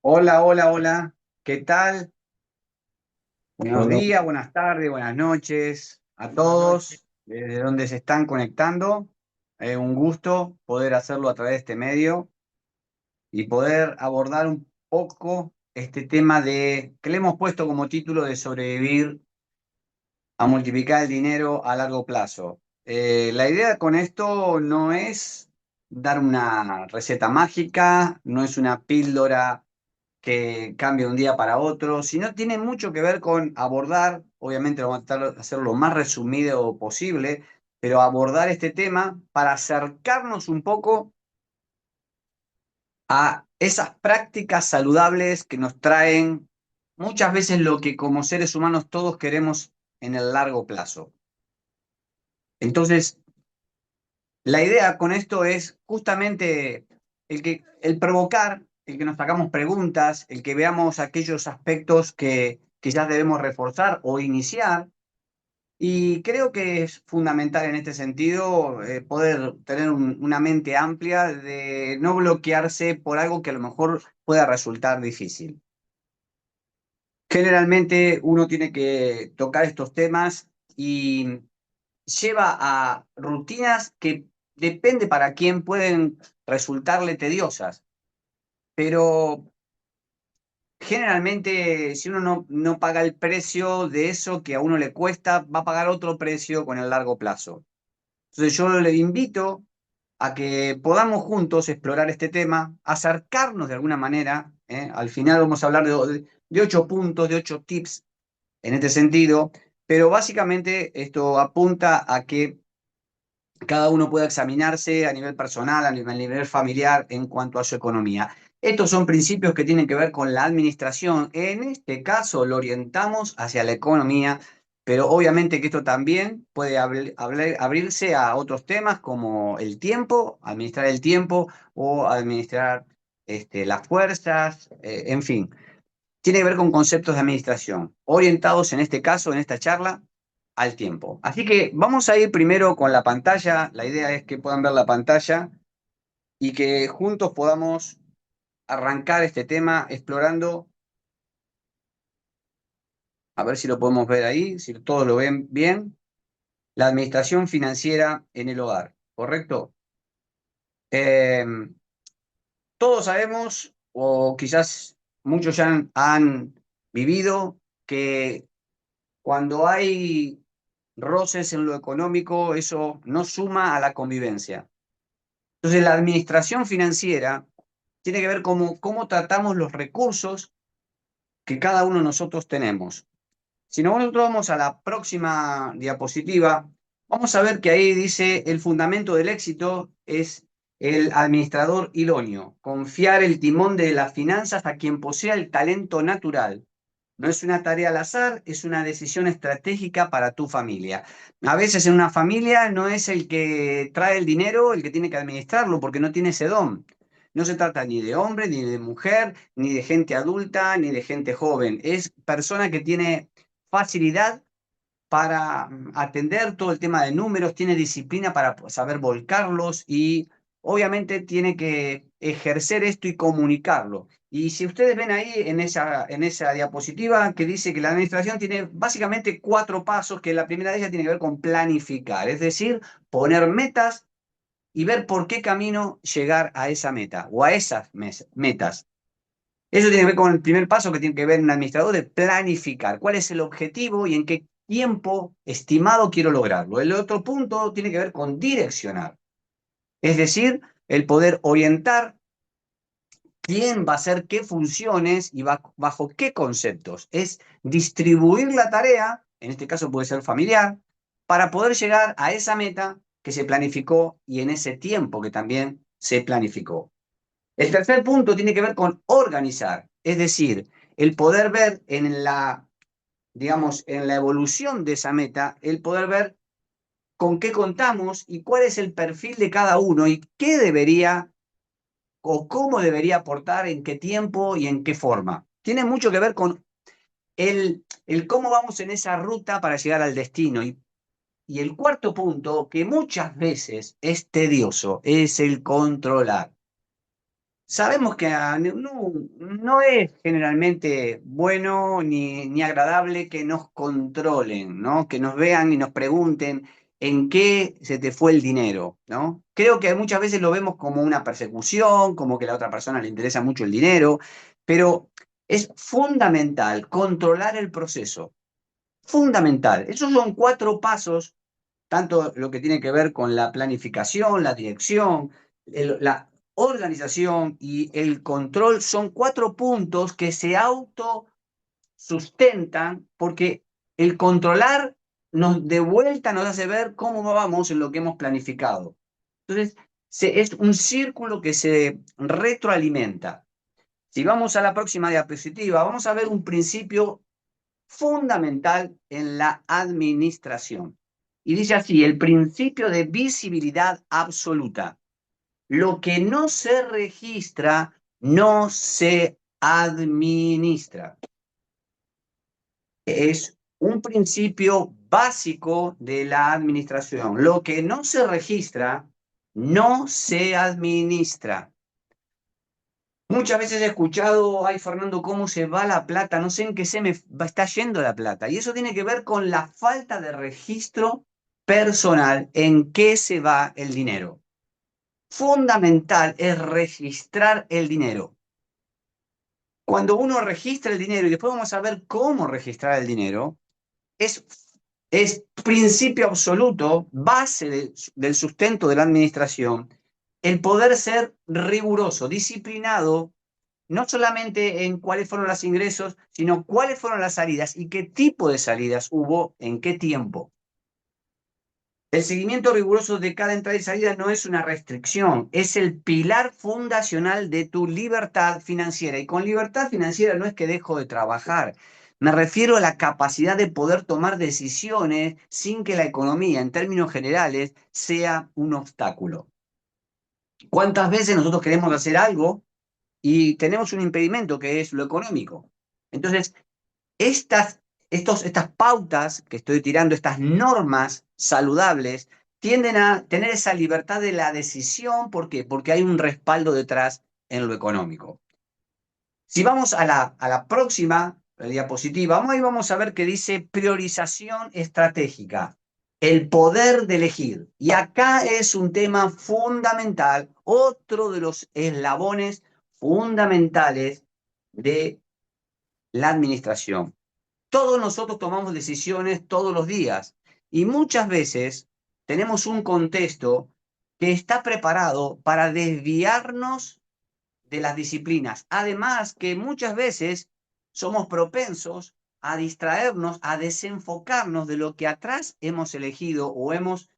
Hola, hola, hola. ¿Qué tal? Buenos Hola, días, buenas tardes, buenas noches a buenas noches. todos desde donde se están conectando. Un gusto poder hacerlo a través de este medio y poder abordar un poco este tema que le hemos puesto como título de sobrevivir a multiplicar el dinero a largo plazo. La idea con esto no es dar una receta mágica, no es una píldora que cambia de un día para otro, sino tiene mucho que ver con abordar, obviamente lo vamos a tratar de hacer lo más resumido posible, pero abordar este tema para acercarnos un poco a esas prácticas saludables que nos traen muchas veces lo que como seres humanos todos queremos en el largo plazo. Entonces, la idea con esto es justamente el provocar, el que nos hagamos preguntas, el que veamos aquellos aspectos que quizás debemos reforzar o iniciar. Y creo que es fundamental en este sentido poder tener una mente amplia de no bloquearse por algo que a lo mejor pueda resultar difícil. Generalmente uno tiene que tocar estos temas y lleva a rutinas que depende para quién pueden resultarle tediosas, pero generalmente si uno no paga el precio de eso que a uno le cuesta, va a pagar otro precio con el largo plazo. Entonces yo le invito a que podamos juntos explorar este tema, acercarnos de alguna manera, ¿eh? Al final vamos a hablar de 8 puntos, de 8 tips en este sentido, pero básicamente esto apunta a que cada uno pueda examinarse a nivel personal, a nivel familiar en cuanto a su economía. Estos son principios que tienen que ver con la administración. En este caso lo orientamos hacia la economía, pero obviamente que esto también puede abrirse a otros temas como el tiempo, administrar el tiempo o administrar las fuerzas, en fin. Tiene que ver con conceptos de administración, orientados en este caso, en esta charla, al tiempo. Así que vamos a ir primero con la pantalla. La idea es que puedan ver la pantalla y que juntos podamos arrancar este tema explorando, a ver si lo podemos ver ahí, si todos lo ven bien, la administración financiera en el hogar, ¿correcto? Eh, todos sabemos, o quizás muchos ya han vivido, que cuando hay roces en lo económico, eso no suma a la convivencia. Entonces, la administración financiera tiene que ver cómo tratamos los recursos que cada uno de nosotros tenemos. Si nosotros vamos a la próxima diapositiva, vamos a ver que ahí dice el fundamento del éxito es el administrador idóneo, confiar el timón de las finanzas a quien posea el talento natural. No es una tarea al azar, es una decisión estratégica para tu familia. A veces en una familia no es el que trae el dinero el que tiene que administrarlo porque no tiene ese don. No se trata ni de hombre, ni de mujer, ni de gente adulta, ni de gente joven. Es persona que tiene facilidad para atender todo el tema de números, tiene disciplina para saber volcarlos y obviamente tiene que ejercer esto y comunicarlo. Y si ustedes ven ahí en esa diapositiva que dice que la administración tiene básicamente 4 pasos, que la primera de ellas tiene que ver con planificar, es decir, poner metas y ver por qué camino llegar a esa meta o a esas metas. Eso tiene que ver con el primer paso que tiene que ver un administrador de planificar. ¿Cuál es el objetivo y en qué tiempo estimado quiero lograrlo? El otro punto tiene que ver con direccionar. Es decir, el poder orientar quién va a hacer qué funciones y bajo qué conceptos. Es distribuir la tarea, en este caso puede ser familiar, para poder llegar a esa meta que se planificó y en ese tiempo que también se planificó. El tercer punto tiene que ver con organizar, es decir, el poder ver digamos, en la evolución de esa meta, el poder ver con qué contamos y cuál es el perfil de cada uno y qué debería o cómo debería aportar, en qué tiempo y en qué forma. Tiene mucho que ver con el cómo vamos en esa ruta para llegar al destino. Y el cuarto punto, que muchas veces es tedioso, es el controlar. sabemos que no es generalmente bueno ni agradable que nos controlen, ¿no? Que nos vean y nos pregunten en qué se te fue el dinero, ¿no? Creo que muchas veces lo vemos como una persecución, como que a la otra persona le interesa mucho el dinero, pero es fundamental controlar el proceso. Fundamental. Esos son 4 pasos, tanto lo que tiene que ver con la planificación, la dirección, la organización y el control, son 4 puntos que se autosustentan porque el controlar de vuelta nos hace ver cómo vamos en lo que hemos planificado. Entonces, es un círculo que se retroalimenta. Si vamos a la próxima diapositiva, vamos a ver un principio fundamental en la administración. Y dice así, el principio de visibilidad absoluta. Lo que no se registra no se administra. Es un principio básico de la administración. Lo que no se registra no se administra. Muchas veces he escuchado, ay Fernando, cómo se va la plata, no sé en qué está yendo la plata. Y eso tiene que ver con la falta de registro personal en qué se va el dinero. Fundamental es registrar el dinero. Cuando uno registra el dinero, y después vamos a ver cómo registrar el dinero, es, es principio absoluto, base del sustento de la administración, el poder ser riguroso, disciplinado no solamente en cuáles fueron los ingresos, sino cuáles fueron las salidas y qué tipo de salidas hubo en qué tiempo. El seguimiento riguroso de cada entrada y salida no es una restricción, es el pilar fundacional de tu libertad financiera. Y con libertad financiera no es que dejo de trabajar, me refiero a la capacidad de poder tomar decisiones sin que la economía, en términos generales, sea un obstáculo. ¿Cuántas veces nosotros queremos hacer algo y tenemos un impedimento que es lo económico? Entonces, estas, estas pautas que estoy tirando, estas normas saludables, tienden a tener esa libertad de la decisión. ¿Por qué? Porque hay un respaldo detrás en lo económico. Si vamos a la próxima diapositiva, ahí vamos a ver que dice priorización estratégica, el poder de elegir. Y acá es un tema fundamental, otro de los eslabones fundamentales de la administración. Todos nosotros tomamos decisiones todos los días y muchas veces tenemos un contexto que está preparado para desviarnos de las disciplinas. Además que muchas veces somos propensos a distraernos, a desenfocarnos de lo que atrás hemos elegido o hemos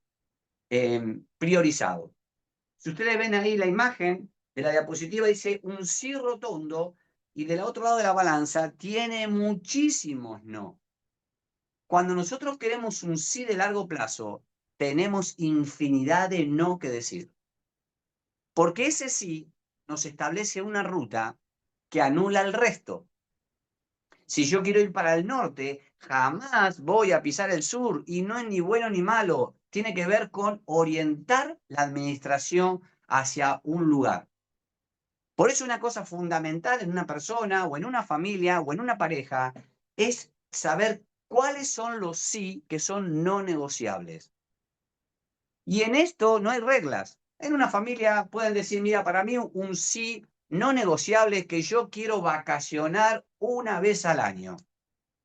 priorizado. Si ustedes ven ahí la imagen de la diapositiva, dice un sí rotundo y del otro lado de la balanza tiene muchísimos no. Cuando nosotros queremos un sí de largo plazo, tenemos infinidad de no que decir. Porque ese sí nos establece una ruta que anula el resto. Si yo quiero ir para el norte, jamás voy a pisar el sur y no es ni bueno ni malo. Tiene que ver con orientar la administración hacia un lugar. Por eso una cosa fundamental en una persona o en una familia o en una pareja es saber cuáles son los sí que son no negociables. Y en esto no hay reglas. En una familia pueden decir, mira, para mí un sí no negociable es que yo quiero vacacionar una vez al año.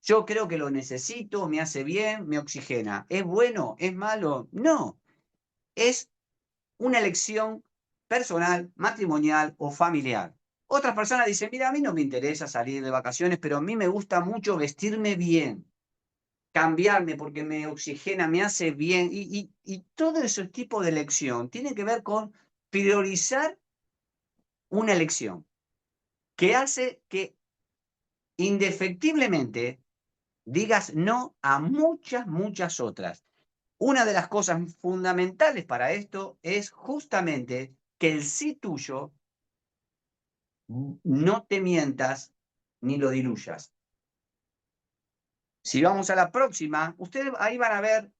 Yo creo que lo necesito, me hace bien, me oxigena. ¿Es bueno? ¿Es malo? No. Es una elección personal, matrimonial o familiar. Otras personas dicen, mira, a mí no me interesa salir de vacaciones, pero a mí me gusta mucho vestirme bien, cambiarme porque me oxigena, me hace bien. Y todo ese tipo de elección tiene que ver con priorizar una elección que hace que indefectiblemente digas no a muchas otras. Una de las cosas fundamentales para esto es justamente que el sí tuyo no te mientas ni lo diluyas. Si vamos a la próxima, ustedes ahí van a ver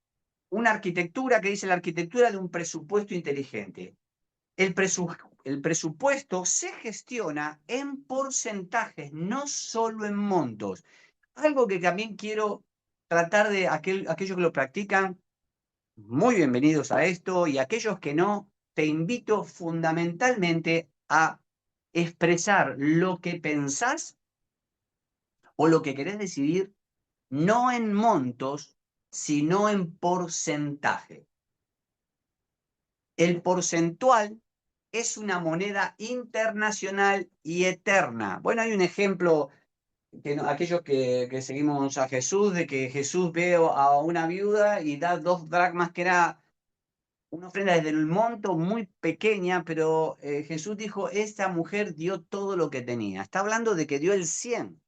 una arquitectura que dice la arquitectura de un presupuesto inteligente. El el presupuesto se gestiona en porcentajes, no solo en montos. Algo que también quiero tratar de aquellos que lo practican, muy bienvenidos a esto, y aquellos que no, te invito fundamentalmente a expresar lo que pensás o lo que querés decidir, no en montos, sino en porcentaje. El porcentual es una moneda internacional y eterna. Bueno, hay un ejemplo, que aquellos que seguimos a Jesús, de que Jesús ve a una viuda y da 2 dracmas, que era una ofrenda desde el monto muy pequeña, pero Jesús dijo, esta mujer dio todo lo que tenía. Está hablando de que dio el 100.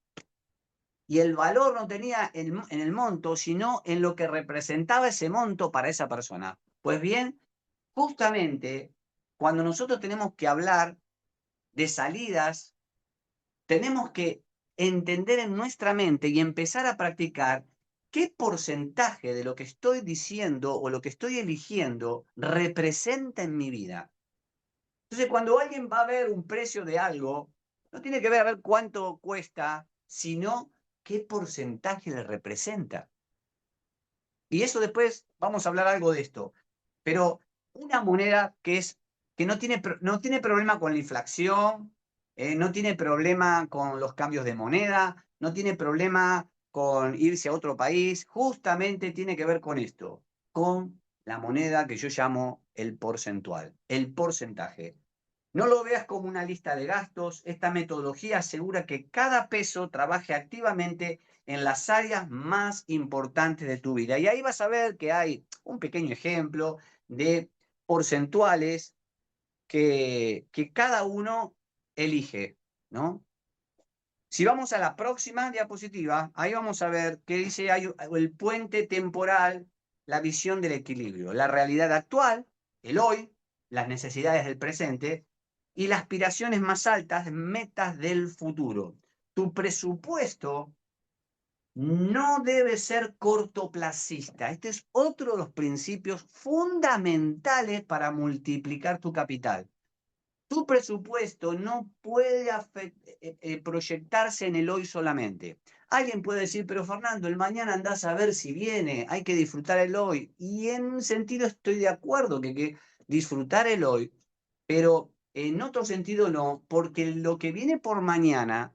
Y el valor no tenía en el monto, sino en lo que representaba ese monto para esa persona. Pues bien, justamente cuando nosotros tenemos que hablar de salidas, tenemos que entender en nuestra mente y empezar a practicar qué porcentaje de lo que estoy diciendo o lo que estoy eligiendo representa en mi vida. Entonces, cuando alguien va a ver un precio de algo, no tiene que ver a ver cuánto cuesta, sino qué porcentaje le representa. Y eso después vamos a hablar algo de esto. Pero una moneda que no tiene problema con la inflación, no tiene problema con los cambios de moneda, no tiene problema con irse a otro país, justamente tiene que ver con esto, con la moneda que yo llamo el porcentual, el porcentaje. No lo veas como una lista de gastos. Esta metodología asegura que cada peso trabaje activamente en las áreas más importantes de tu vida. Y ahí vas a ver que hay un pequeño ejemplo de porcentuales que cada uno elige, ¿no? Si vamos a la próxima diapositiva, ahí vamos a ver que dice hay el puente temporal, la visión del equilibrio, la realidad actual, el hoy, las necesidades del presente y las aspiraciones más altas, metas del futuro. Tu presupuesto no debe ser cortoplacista. Este es otro de los principios fundamentales para multiplicar tu capital. Tu presupuesto no puede proyectarse en el hoy solamente. Alguien puede decir, pero Fernando, el mañana andás a ver si viene, hay que disfrutar el hoy. Y en un sentido estoy de acuerdo que disfrutar el hoy, pero en otro sentido no, porque lo que viene por mañana,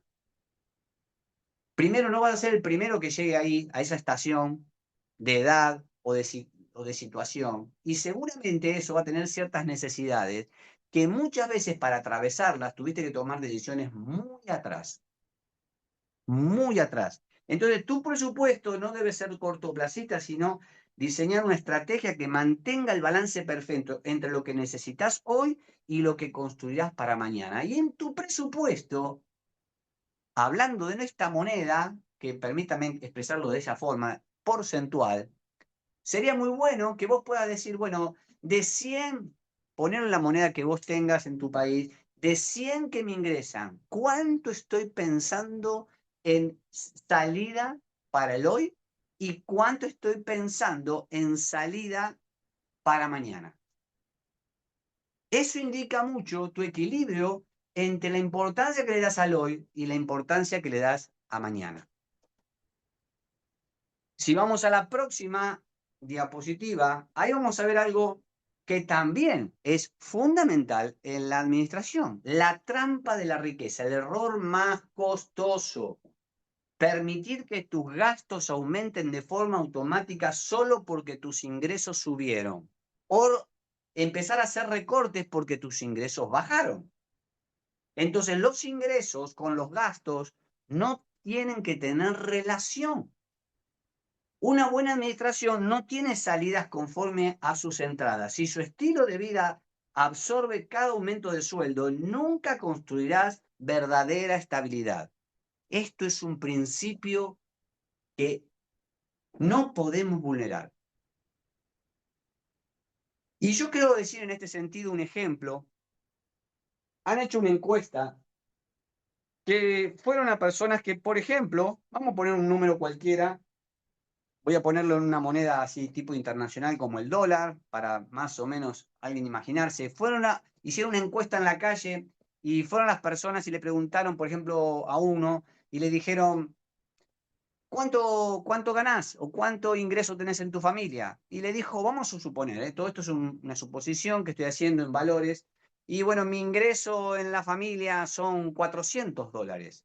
primero no va a ser el primero que llegue ahí, a esa estación de edad o de situación, y seguramente eso va a tener ciertas necesidades que muchas veces para atravesarlas tuviste que tomar decisiones muy atrás, muy atrás. Entonces, tu presupuesto no debe ser cortoplacista, sino diseñar una estrategia que mantenga el balance perfecto entre lo que necesitas hoy y lo que construirás para mañana. Y en tu presupuesto, hablando de esta moneda, que permítame expresarlo de esa forma, porcentual, sería muy bueno que vos puedas decir, bueno, de 100, poner la moneda que vos tengas en tu país, de 100 que me ingresan, ¿cuánto estoy pensando en salida para el hoy y cuánto estoy pensando en salida para mañana? Eso indica mucho tu equilibrio entre la importancia que le das al hoy y la importancia que le das a mañana. Si vamos a la próxima diapositiva, ahí vamos a ver algo que también es fundamental en la administración, la trampa de la riqueza, el error más costoso. Permitir que tus gastos aumenten de forma automática solo porque tus ingresos subieron. O empezar a hacer recortes porque tus ingresos bajaron. Entonces, los ingresos con los gastos no tienen que tener relación. Una buena administración no tiene salidas conforme a sus entradas. Si su estilo de vida absorbe cada aumento de sueldo, nunca construirás verdadera estabilidad. Esto es un principio que no podemos vulnerar. Y yo quiero decir en este sentido un ejemplo. Han hecho una encuesta que fueron a personas que, por ejemplo, vamos a poner un número cualquiera, voy a ponerlo en una moneda así tipo internacional como el dólar, para más o menos alguien imaginarse. hicieron una encuesta en la calle y fueron las personas y le preguntaron, por ejemplo, a uno y le dijeron, ¿cuánto ganás o cuánto ingreso tenés en tu familia? Y le dijo, vamos a suponer, todo esto es una suposición que estoy haciendo en valores, y bueno, mi ingreso en la familia son $400.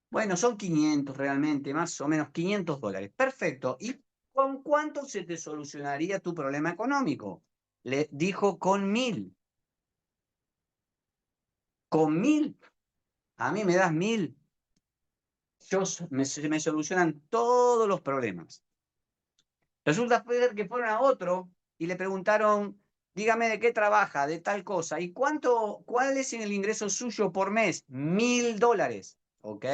Bueno, son 500 realmente, más o menos $500. Perfecto. ¿Y con cuánto se te solucionaría tu problema económico? Le dijo con 1000. Con 1000, a mí me das 1000, me solucionan todos los problemas. Resulta ser que fueron a otro y le preguntaron, dígame de qué trabaja, de tal cosa, y cuál es el ingreso suyo por mes. $1000, ¿ok?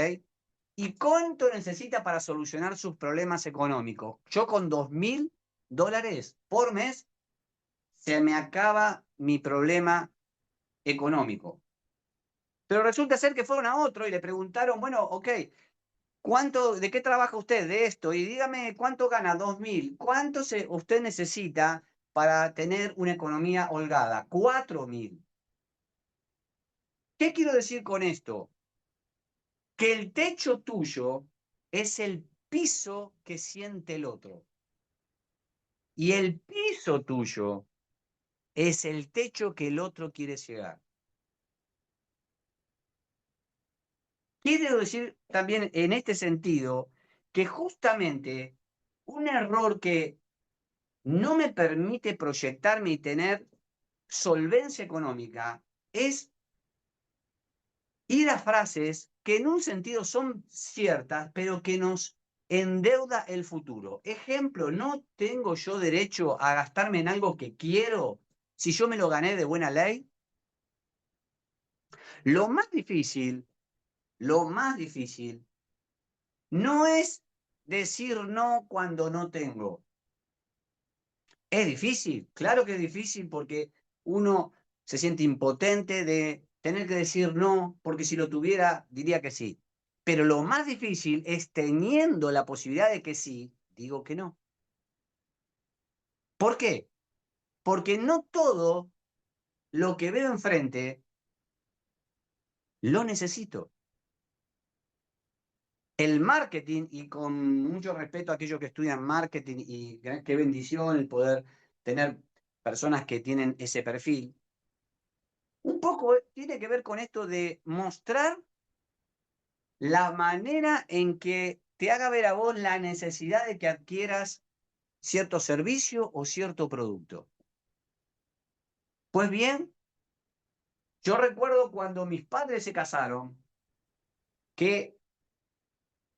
¿Y cuánto necesita para solucionar sus problemas económicos? Yo con $2000 por mes se me acaba mi problema económico. Pero resulta ser que fueron a otro y le preguntaron, bueno, ok, ¿de qué trabaja usted de esto? Y dígame cuánto gana, 2000. Usted necesita para tener una economía holgada? 4000. ¿Qué quiero decir con esto? Que el techo tuyo es el piso que siente el otro. Y el piso tuyo es el techo que el otro quiere llegar. Quiero decir también en este sentido que justamente un error que no me permite proyectarme y tener solvencia económica es ir a frases que en un sentido son ciertas, pero que nos endeuda el futuro. Ejemplo, ¿no tengo yo derecho a gastarme en algo que quiero si yo me lo gané de buena ley? Lo más difícil, lo más difícil, no es decir no cuando no tengo. Es difícil, claro que es difícil porque uno se siente impotente de tener que decir no, porque si lo tuviera diría que sí. Pero lo más difícil es teniendo la posibilidad de que sí, digo que no. ¿Por qué? Porque no todo lo que veo enfrente lo necesito. El marketing, y con mucho respeto a aquellos que estudian marketing, y qué bendición el poder tener personas que tienen ese perfil, un poco tiene que ver con esto de mostrar la manera en que te haga ver a vos la necesidad de que adquieras cierto servicio o cierto producto. Pues bien, yo recuerdo cuando mis padres se casaron, que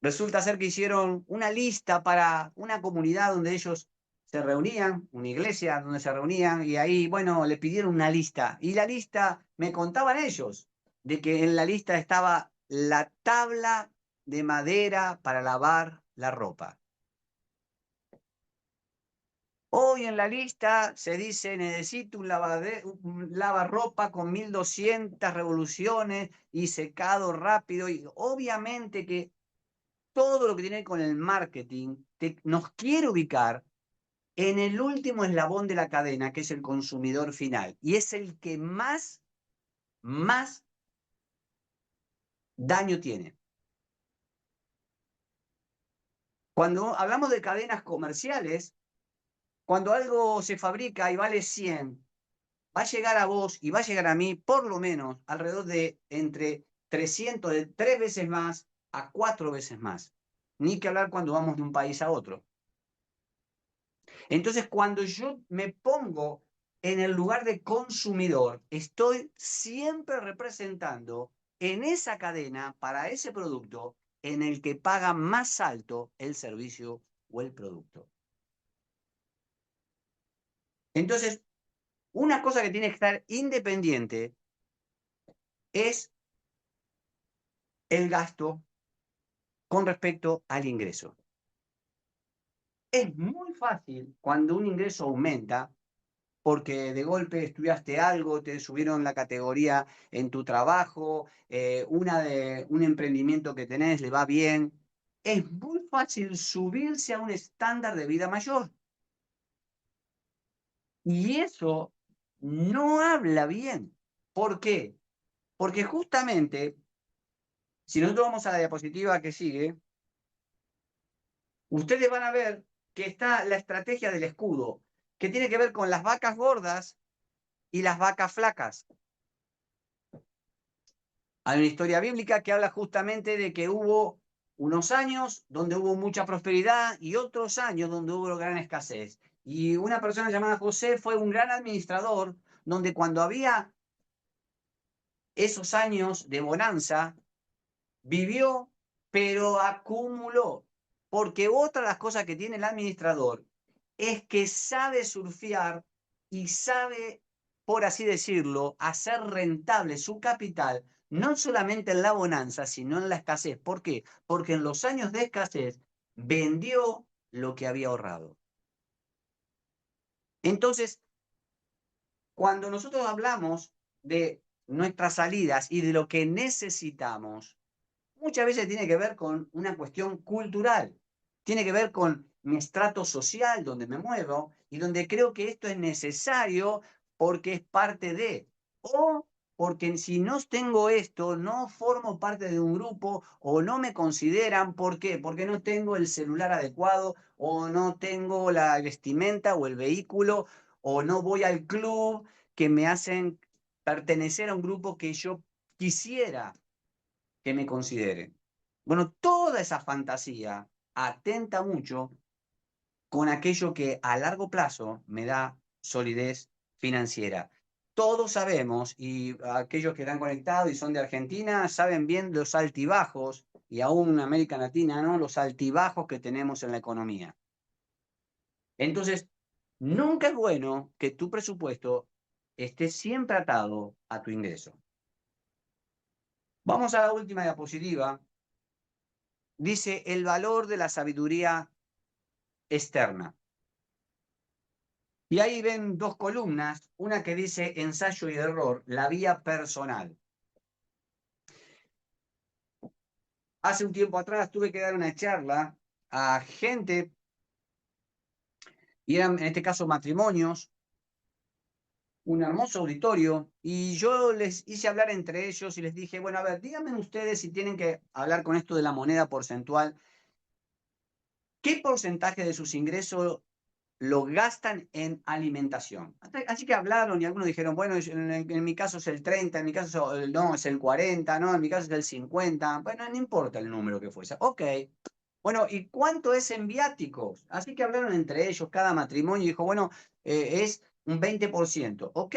resulta ser que hicieron una lista para una comunidad donde ellos se reunían, una iglesia donde se reunían, y ahí, bueno, le pidieron una lista. Y la lista, me contaban ellos, de que en la lista estaba la tabla de madera para lavar la ropa. Hoy en la lista se dice, necesito un lavarropa con 1200 revoluciones y secado rápido. Y obviamente que todo lo que tiene con el marketing nos quiere ubicar en el último eslabón de la cadena, que es el consumidor final. Y es el que más daño tiene. Cuando hablamos de cadenas comerciales, cuando algo se fabrica y vale 100, va a llegar a vos y va a llegar a mí por lo menos alrededor de entre 300, de 3 veces más a 4 veces más. Ni que hablar cuando vamos de un país a otro. Entonces, cuando yo me pongo en el lugar de consumidor, estoy siempre representando en esa cadena para ese producto en el que paga más alto el servicio o el producto. Entonces, una cosa que tiene que estar independiente es el gasto con respecto al ingreso. Es muy fácil cuando un ingreso aumenta, porque de golpe estudiaste algo, te subieron la categoría en tu trabajo, un emprendimiento que tenés le va bien. Es muy fácil subirse a un estándar de vida mayor. Y eso no habla bien. ¿Por qué? Porque justamente, si nosotros vamos a la diapositiva que sigue, ustedes van a ver que está la estrategia del escudo, que tiene que ver con las vacas gordas y las vacas flacas. Hay una historia bíblica que habla justamente de que hubo unos años donde hubo mucha prosperidad y otros años donde hubo gran escasez. Y una persona llamada José fue un gran administrador, donde cuando había esos años de bonanza, vivió, pero acumuló. Porque otra de las cosas que tiene el administrador es que sabe surfear y sabe, por así decirlo, hacer rentable su capital, no solamente en la bonanza, sino en la escasez. ¿Por qué? Porque en los años de escasez vendió lo que había ahorrado. Entonces, cuando nosotros hablamos de nuestras salidas y de lo que necesitamos, muchas veces tiene que ver con una cuestión cultural, tiene que ver con mi estrato social donde me muevo y donde creo que esto es necesario porque es parte de, o porque si no tengo esto, no formo parte de un grupo o no me consideran, ¿por qué? Porque no tengo el celular adecuado o no tengo la vestimenta o el vehículo o no voy al club que me hacen pertenecer a un grupo que yo quisiera que me consideren. Bueno, toda esa fantasía atenta mucho con aquello que a largo plazo me da solidez financiera. Todos sabemos, y aquellos que están conectados y son de Argentina, saben bien los altibajos, y aún en América Latina, ¿no? Los altibajos que tenemos en la economía. Entonces, nunca es bueno que tu presupuesto esté siempre atado a tu ingreso. Vamos a la última diapositiva. Dice el valor de la sabiduría externa. Y ahí ven dos columnas, una que dice ensayo y error, la vía personal. Hace un tiempo atrás tuve que dar una charla a gente, y eran en este caso matrimonios, un hermoso auditorio, y yo les hice hablar entre ellos y les dije, bueno, a ver, díganme ustedes si tienen que hablar con esto de la moneda porcentual, ¿qué porcentaje de sus ingresos lo gastan en alimentación? Así que hablaron y algunos dijeron, bueno, en mi caso es el 30, en mi caso no, es el 40, no, en mi caso es el 50, bueno, no importa el número que fuese. Ok, bueno, ¿y cuánto es en viáticos? Así que hablaron entre ellos, cada matrimonio, y dijo, bueno, es un 20%. Ok,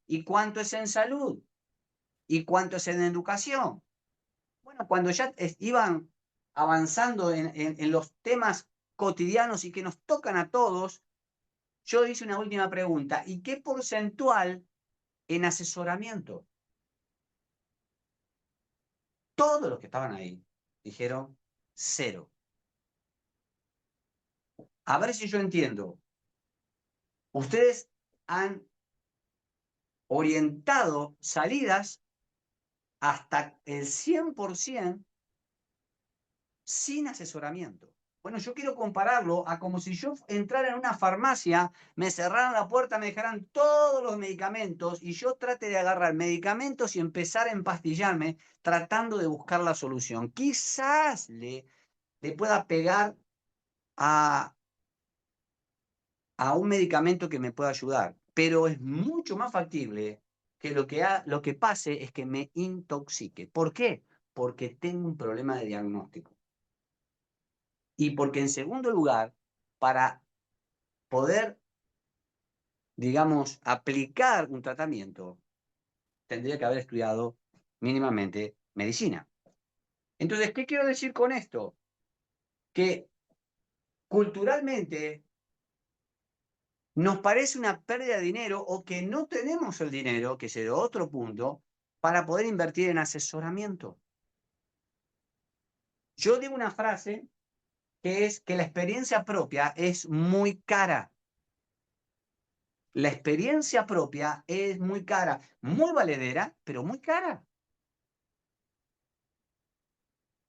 ¿y cuánto es en salud? ¿Y cuánto es en educación? Bueno, cuando ya iban avanzando en los temas cotidianos y que nos tocan a todos, yo hice una última pregunta. ¿Y qué porcentual en asesoramiento? Todos los que estaban ahí dijeron cero. A ver si yo entiendo. Ustedes han orientado salidas hasta el 100% sin asesoramiento. Bueno, yo quiero compararlo a como si yo entrara en una farmacia, me cerraran la puerta, me dejaran todos los medicamentos y yo trate de agarrar medicamentos y empezar a empastillarme tratando de buscar la solución. Quizás le pueda pegar a, a un medicamento que me pueda ayudar, pero es mucho más factible que lo que pase es que me intoxique. ¿Por qué? Porque tengo un problema de diagnóstico. Y porque en segundo lugar, para poder, digamos, aplicar un tratamiento, tendría que haber estudiado mínimamente medicina. Entonces, ¿qué quiero decir con esto? Que culturalmente nos parece una pérdida de dinero o que no tenemos el dinero, que es el otro punto, para poder invertir en asesoramiento. Yo digo una frase que es que la experiencia propia es muy cara. La experiencia propia es muy cara, muy valedera, pero muy cara.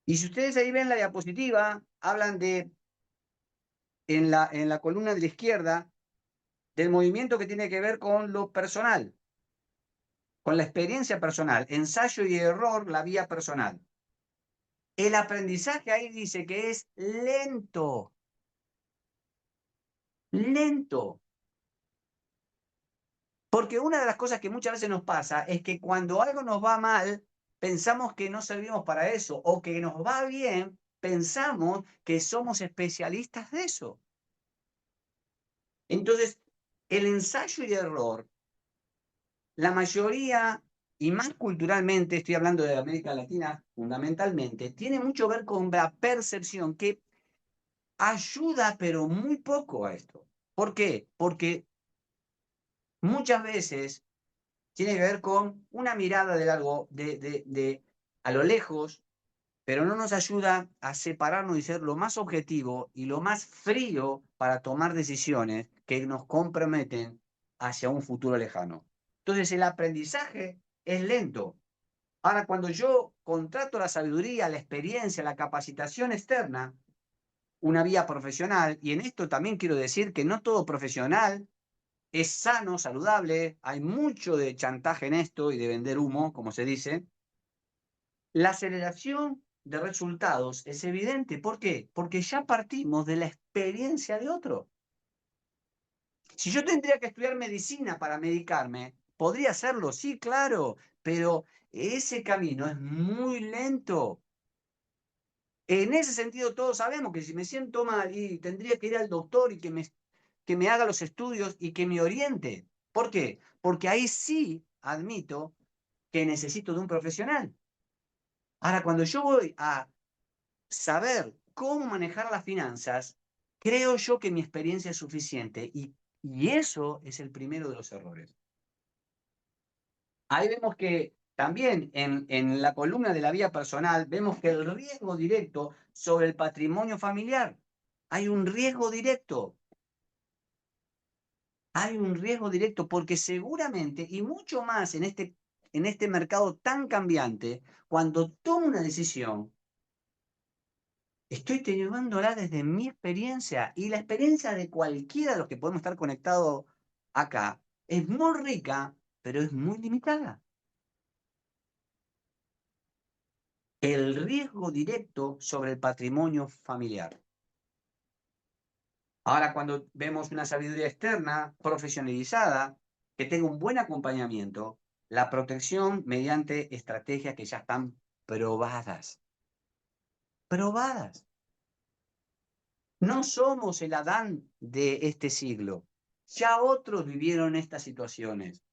Y si ustedes ahí ven la diapositiva, hablan de, en la columna de la izquierda, del movimiento que tiene que ver con lo personal, con la experiencia personal, ensayo y error, la vía personal. El aprendizaje ahí dice que es lento, lento. Porque una de las cosas que muchas veces nos pasa es que cuando algo nos va mal, pensamos que no servimos para eso, o que nos va bien, pensamos que somos especialistas de eso. Entonces, el ensayo y error, la mayoría, y más culturalmente, estoy hablando de América Latina fundamentalmente, tiene mucho que ver con la percepción que ayuda, pero muy poco a esto. ¿Por qué? Porque muchas veces tiene que ver con una mirada de largo, a lo lejos, pero no nos ayuda a separarnos y ser lo más objetivo y lo más frío para tomar decisiones que nos comprometen hacia un futuro lejano. Entonces el aprendizaje es lento. Ahora, cuando yo contrato la sabiduría, la experiencia, la capacitación externa, una vía profesional, y en esto también quiero decir que no todo profesional es sano, saludable, hay mucho de chantaje en esto y de vender humo, como se dice. La aceleración de resultados es evidente. ¿Por qué? Porque ya partimos de la experiencia de otro. Si yo tendría que estudiar medicina para medicarme, podría hacerlo, sí, claro, pero ese camino es muy lento. En ese sentido, todos sabemos que si me siento mal y tendría que ir al doctor y que me haga los estudios y que me oriente. ¿Por qué? Porque ahí sí admito que necesito de un profesional. Ahora, cuando yo voy a saber cómo manejar las finanzas, creo yo que mi experiencia es suficiente y eso es el primero de los errores. Ahí vemos que también en la columna de la vía personal vemos que el riesgo directo sobre el patrimonio familiar, hay un riesgo directo, hay un riesgo directo porque seguramente y mucho más en este mercado tan cambiante, cuando tomo una decisión, estoy tomándola desde mi experiencia y la experiencia de cualquiera de los que podemos estar conectados acá es muy rica, pero es muy limitada. El riesgo directo sobre el patrimonio familiar. Ahora, cuando vemos una sabiduría externa, profesionalizada, que tenga un buen acompañamiento, la protección mediante estrategias que ya están probadas. Probadas. No somos el Adán de este siglo. Ya otros vivieron estas situaciones.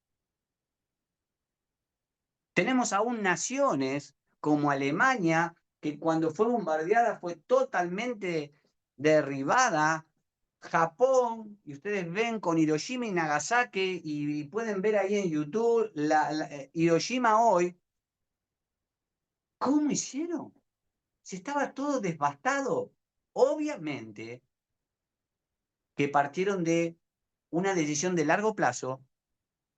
Tenemos aún naciones como Alemania, que cuando fue bombardeada fue totalmente derribada. Japón, y ustedes ven con Hiroshima y Nagasaki, y pueden ver ahí en YouTube Hiroshima hoy. ¿Cómo hicieron? Si estaba todo devastado. Obviamente que partieron de una decisión de largo plazo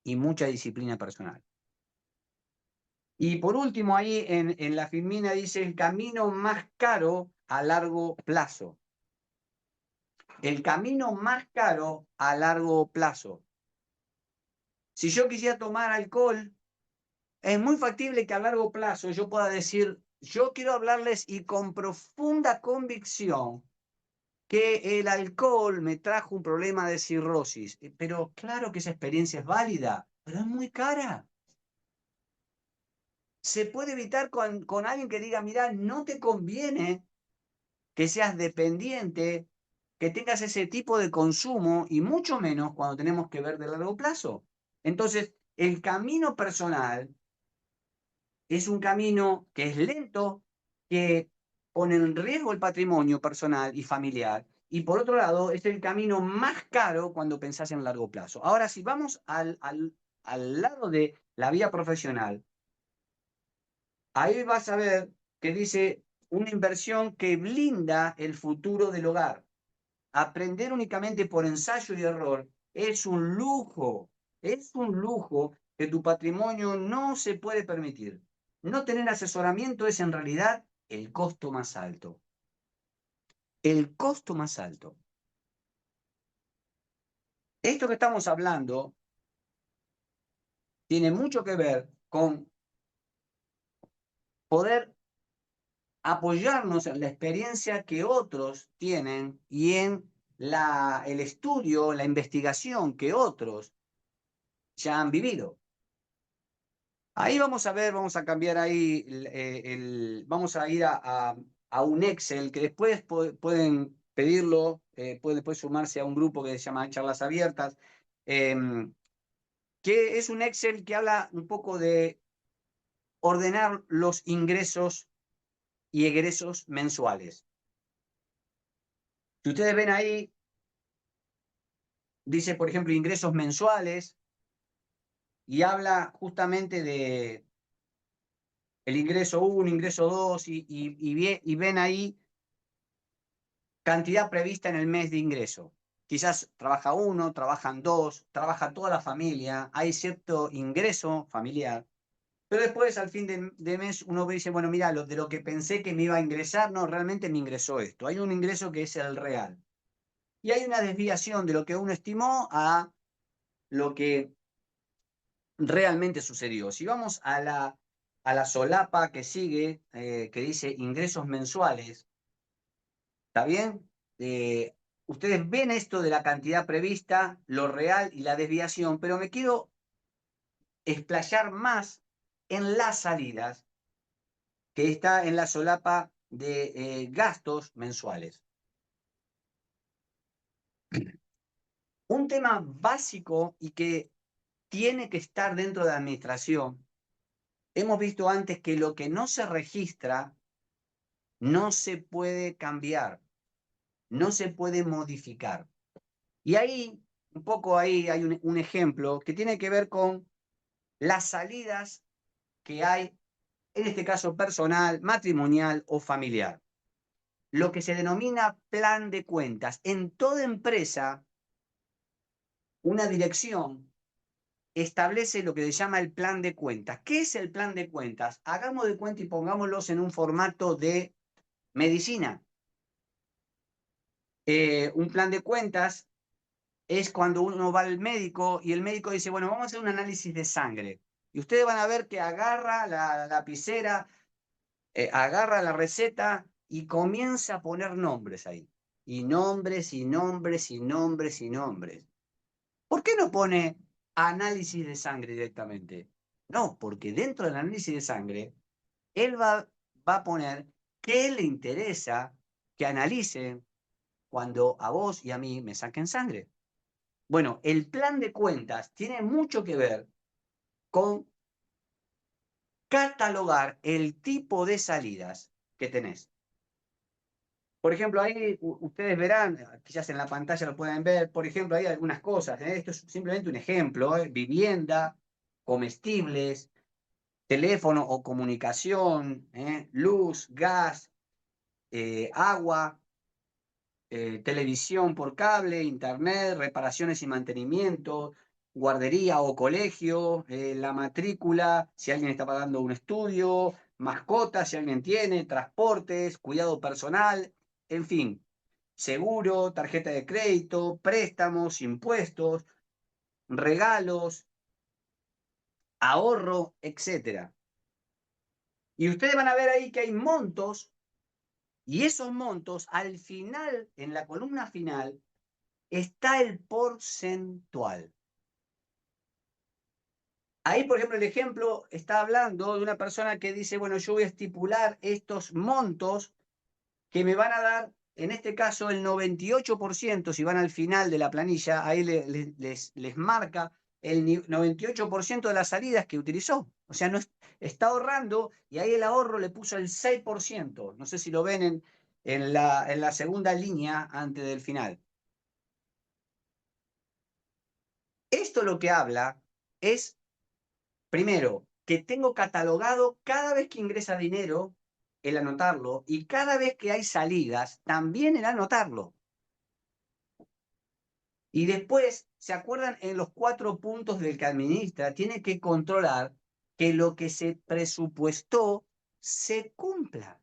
y mucha disciplina personal. Y por último, ahí en la Firmina dice el camino más caro a largo plazo. El camino más caro a largo plazo. Si yo quisiera tomar alcohol, es muy factible que a largo plazo yo pueda decir, yo quiero hablarles y con profunda convicción que el alcohol me trajo un problema de cirrosis. Pero claro que esa experiencia es válida, pero es muy cara. Se puede evitar con alguien que diga, mira, no te conviene que seas dependiente, que tengas ese tipo de consumo y mucho menos cuando tenemos que ver de largo plazo. Entonces, el camino personal es un camino que es lento, que pone en riesgo el patrimonio personal y familiar. Y por otro lado, es el camino más caro cuando pensás en largo plazo. Ahora, si vamos al lado de la vía profesional, ahí vas a ver que dice una inversión que blinda el futuro del hogar. Aprender únicamente por ensayo y error es un lujo que tu patrimonio no se puede permitir. No tener asesoramiento es en realidad el costo más alto. El costo más alto. Esto que estamos hablando tiene mucho que ver con poder apoyarnos en la experiencia que otros tienen y en el estudio, la investigación que otros ya han vivido. Ahí vamos a ver, vamos a cambiar ahí, vamos a ir a un Excel que después pueden pedirlo, pueden después sumarse a un grupo que se llama Charlas Abiertas, que es un Excel que habla un poco de ordenar los ingresos y egresos mensuales. Si ustedes ven ahí, dice, por ejemplo, ingresos mensuales y habla justamente de el ingreso 1, ingreso 2 y ven ahí cantidad prevista en el mes de ingreso. Quizás trabaja uno, trabajan dos, trabaja toda la familia, hay cierto ingreso familiar, pero después al fin de mes uno ve y dice, bueno, mira, de lo que pensé que me iba a ingresar, no, realmente me ingresó esto. Hay un ingreso que es el real. Y hay una desviación de lo que uno estimó a lo que realmente sucedió. Si vamos a la solapa que sigue, que dice ingresos mensuales, ¿está bien? Ustedes ven esto de la cantidad prevista, lo real y la desviación, pero me quiero explayar más en las salidas, que está en la solapa de gastos mensuales. Un tema básico y que tiene que estar dentro de la administración. Hemos visto antes que lo que no se registra no se puede cambiar, no se puede modificar. Y ahí, un poco ahí hay un ejemplo que tiene que ver con las salidas que hay, en este caso personal, matrimonial o familiar. Lo que se denomina plan de cuentas. En toda empresa, una dirección establece lo que se llama el plan de cuentas. ¿Qué es el plan de cuentas? Hagamos de cuenta y pongámoslos en un formato de medicina. Un plan de cuentas es cuando uno va al médico y el médico dice, bueno, vamos a hacer un análisis de sangre. Y ustedes van a ver que agarra la lapicera, agarra la receta y comienza a poner nombres ahí. Y nombres, y nombres, y nombres, y nombres. ¿Por qué no pone análisis de sangre directamente? No, porque dentro del análisis de sangre, él va a poner qué le interesa que analicen cuando a vos y a mí me saquen sangre. Bueno, el plan de cuentas tiene mucho que ver con catalogar el tipo de salidas que tenés. Por ejemplo, ahí ustedes verán, quizás en la pantalla lo pueden ver, por ejemplo, hay algunas cosas, ¿eh? Esto es simplemente un ejemplo, ¿eh? Vivienda, comestibles, teléfono o comunicación, ¿eh? Luz, gas, agua, televisión por cable, internet, reparaciones y mantenimiento, guardería o colegio, la matrícula, si alguien está pagando un estudio, mascotas, si alguien tiene, transportes, cuidado personal, en fin, seguro, tarjeta de crédito, préstamos, impuestos, regalos, ahorro, etcétera. Y ustedes van a ver ahí que hay montos y esos montos al final, en la columna final, está el porcentual. Ahí, por ejemplo, el ejemplo está hablando de una persona que dice, bueno, yo voy a estipular estos montos que me van a dar, en este caso, el 98%, si van al final de la planilla, ahí les marca el 98% de las salidas que utilizó. O sea, no está ahorrando y ahí el ahorro le puso el 6%. No sé si lo ven en la segunda línea antes del final. Esto lo que habla es, primero, que tengo catalogado cada vez que ingresa dinero, el anotarlo, y cada vez que hay salidas, también el anotarlo. Y después, ¿se acuerdan en los 4 puntos del que administra? Tiene que controlar que lo que se presupuestó se cumpla.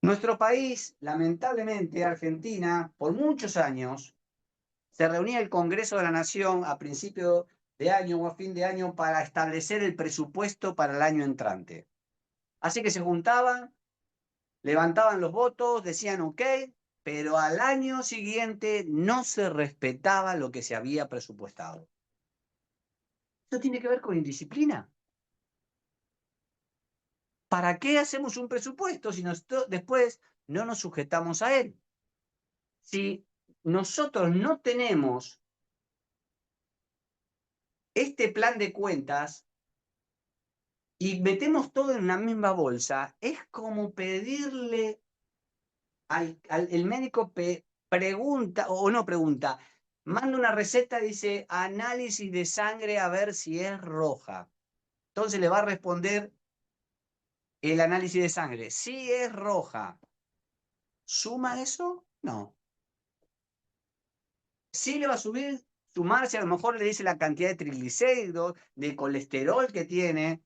Nuestro país, lamentablemente, Argentina, por muchos años, se reunía el Congreso de la Nación a principio de año o a fin de año para establecer el presupuesto para el año entrante. Así que se juntaban, levantaban los votos, decían ok, pero al año siguiente no se respetaba lo que se había presupuestado. Esto tiene que ver con indisciplina. ¿Para qué hacemos un presupuesto si después no nos sujetamos a él? Si nosotros no tenemos este plan de cuentas y metemos todo en una misma bolsa, es como pedirle el médico pregunta, o no pregunta, manda una receta, dice análisis de sangre a ver si es roja. Entonces le va a responder el análisis de sangre. Si es roja, ¿suma eso? No. Sí le va a sumarse, a lo mejor le dice la cantidad de triglicéridos, de colesterol que tiene,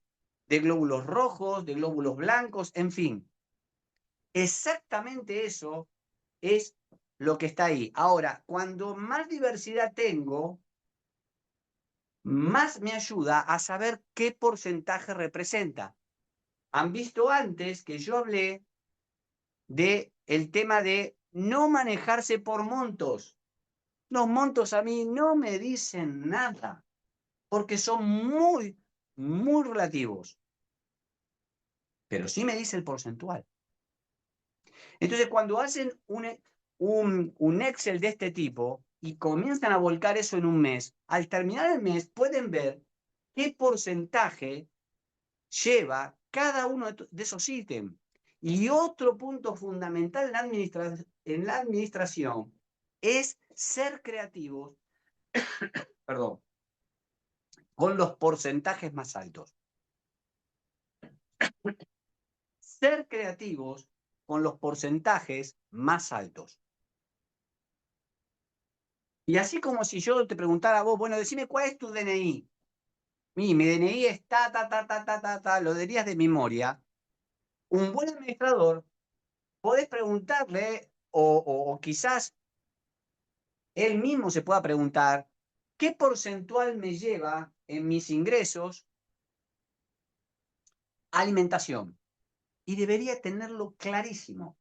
de glóbulos rojos, de glóbulos blancos, en fin. Exactamente eso es lo que está ahí. Ahora, cuando más diversidad tengo, más me ayuda a saber qué porcentaje representa. Han visto antes que yo hablé de el tema de no manejarse por montos. Los montos a mí no me dicen nada, porque son muy relativos. Pero sí me dice el porcentual. Entonces, cuando hacen un Excel de este tipo y comienzan a volcar eso en un mes, al terminar el mes pueden ver qué porcentaje lleva cada uno de esos ítems. Y otro punto fundamental en la administración es ser creativos, perdón, con los porcentajes más altos. Ser creativos con los porcentajes más altos. Y así como si yo te preguntara a vos, bueno, decime cuál es tu DNI. Mi DNI es lo dirías de memoria. Un buen administrador, podés preguntarle, o quizás él mismo se pueda preguntar, ¿qué porcentual me lleva en mis ingresos alimentación? Y debería tenerlo clarísimo.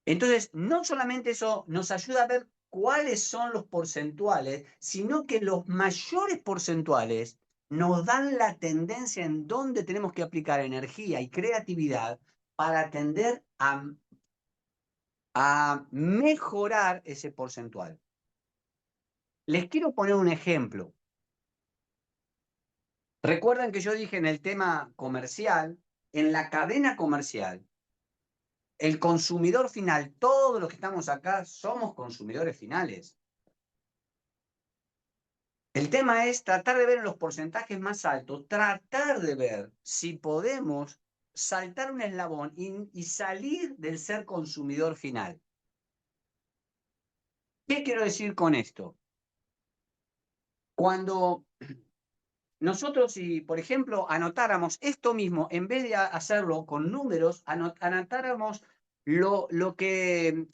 Entonces, no solamente eso nos ayuda a ver cuáles son los porcentuales, sino que los mayores porcentuales nos dan la tendencia en dónde tenemos que aplicar energía y creatividad para tender a mejorar ese porcentual. Les quiero poner un ejemplo. Recuerden que yo dije en el tema comercial, en la cadena comercial, el consumidor final, todos los que estamos acá somos consumidores finales. El tema es tratar de ver en los porcentajes más altos, tratar de ver si podemos saltar un eslabón y salir del ser consumidor final. ¿Qué quiero decir con esto? Cuando nosotros, si por ejemplo anotáramos esto mismo, en vez de hacerlo con números, anotáramos lo que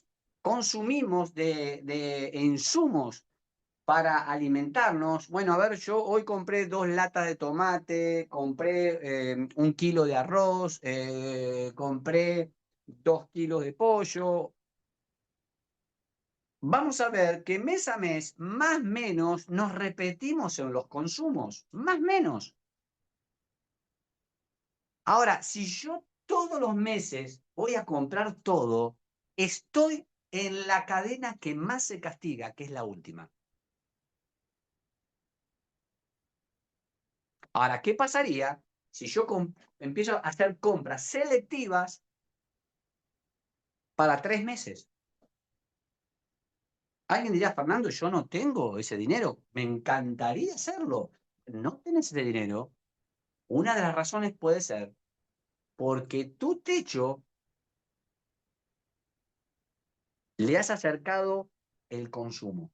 consumimos de insumos para alimentarnos. Bueno, a ver, yo hoy compré 2 latas de tomate, compré 1 kilo de arroz, compré 2 kilos de pollo. Vamos a ver que mes a mes, más o menos, nos repetimos en los consumos, más o menos. Ahora, si yo todos los meses voy a comprar todo, estoy en la cadena que más se castiga, que es la última. Ahora, ¿qué pasaría si yo empiezo a hacer compras selectivas para 3 meses? Alguien dirá, Fernando, yo no tengo ese dinero. Me encantaría hacerlo. No tenés ese dinero. Una de las razones puede ser porque tu techo le has acercado el consumo.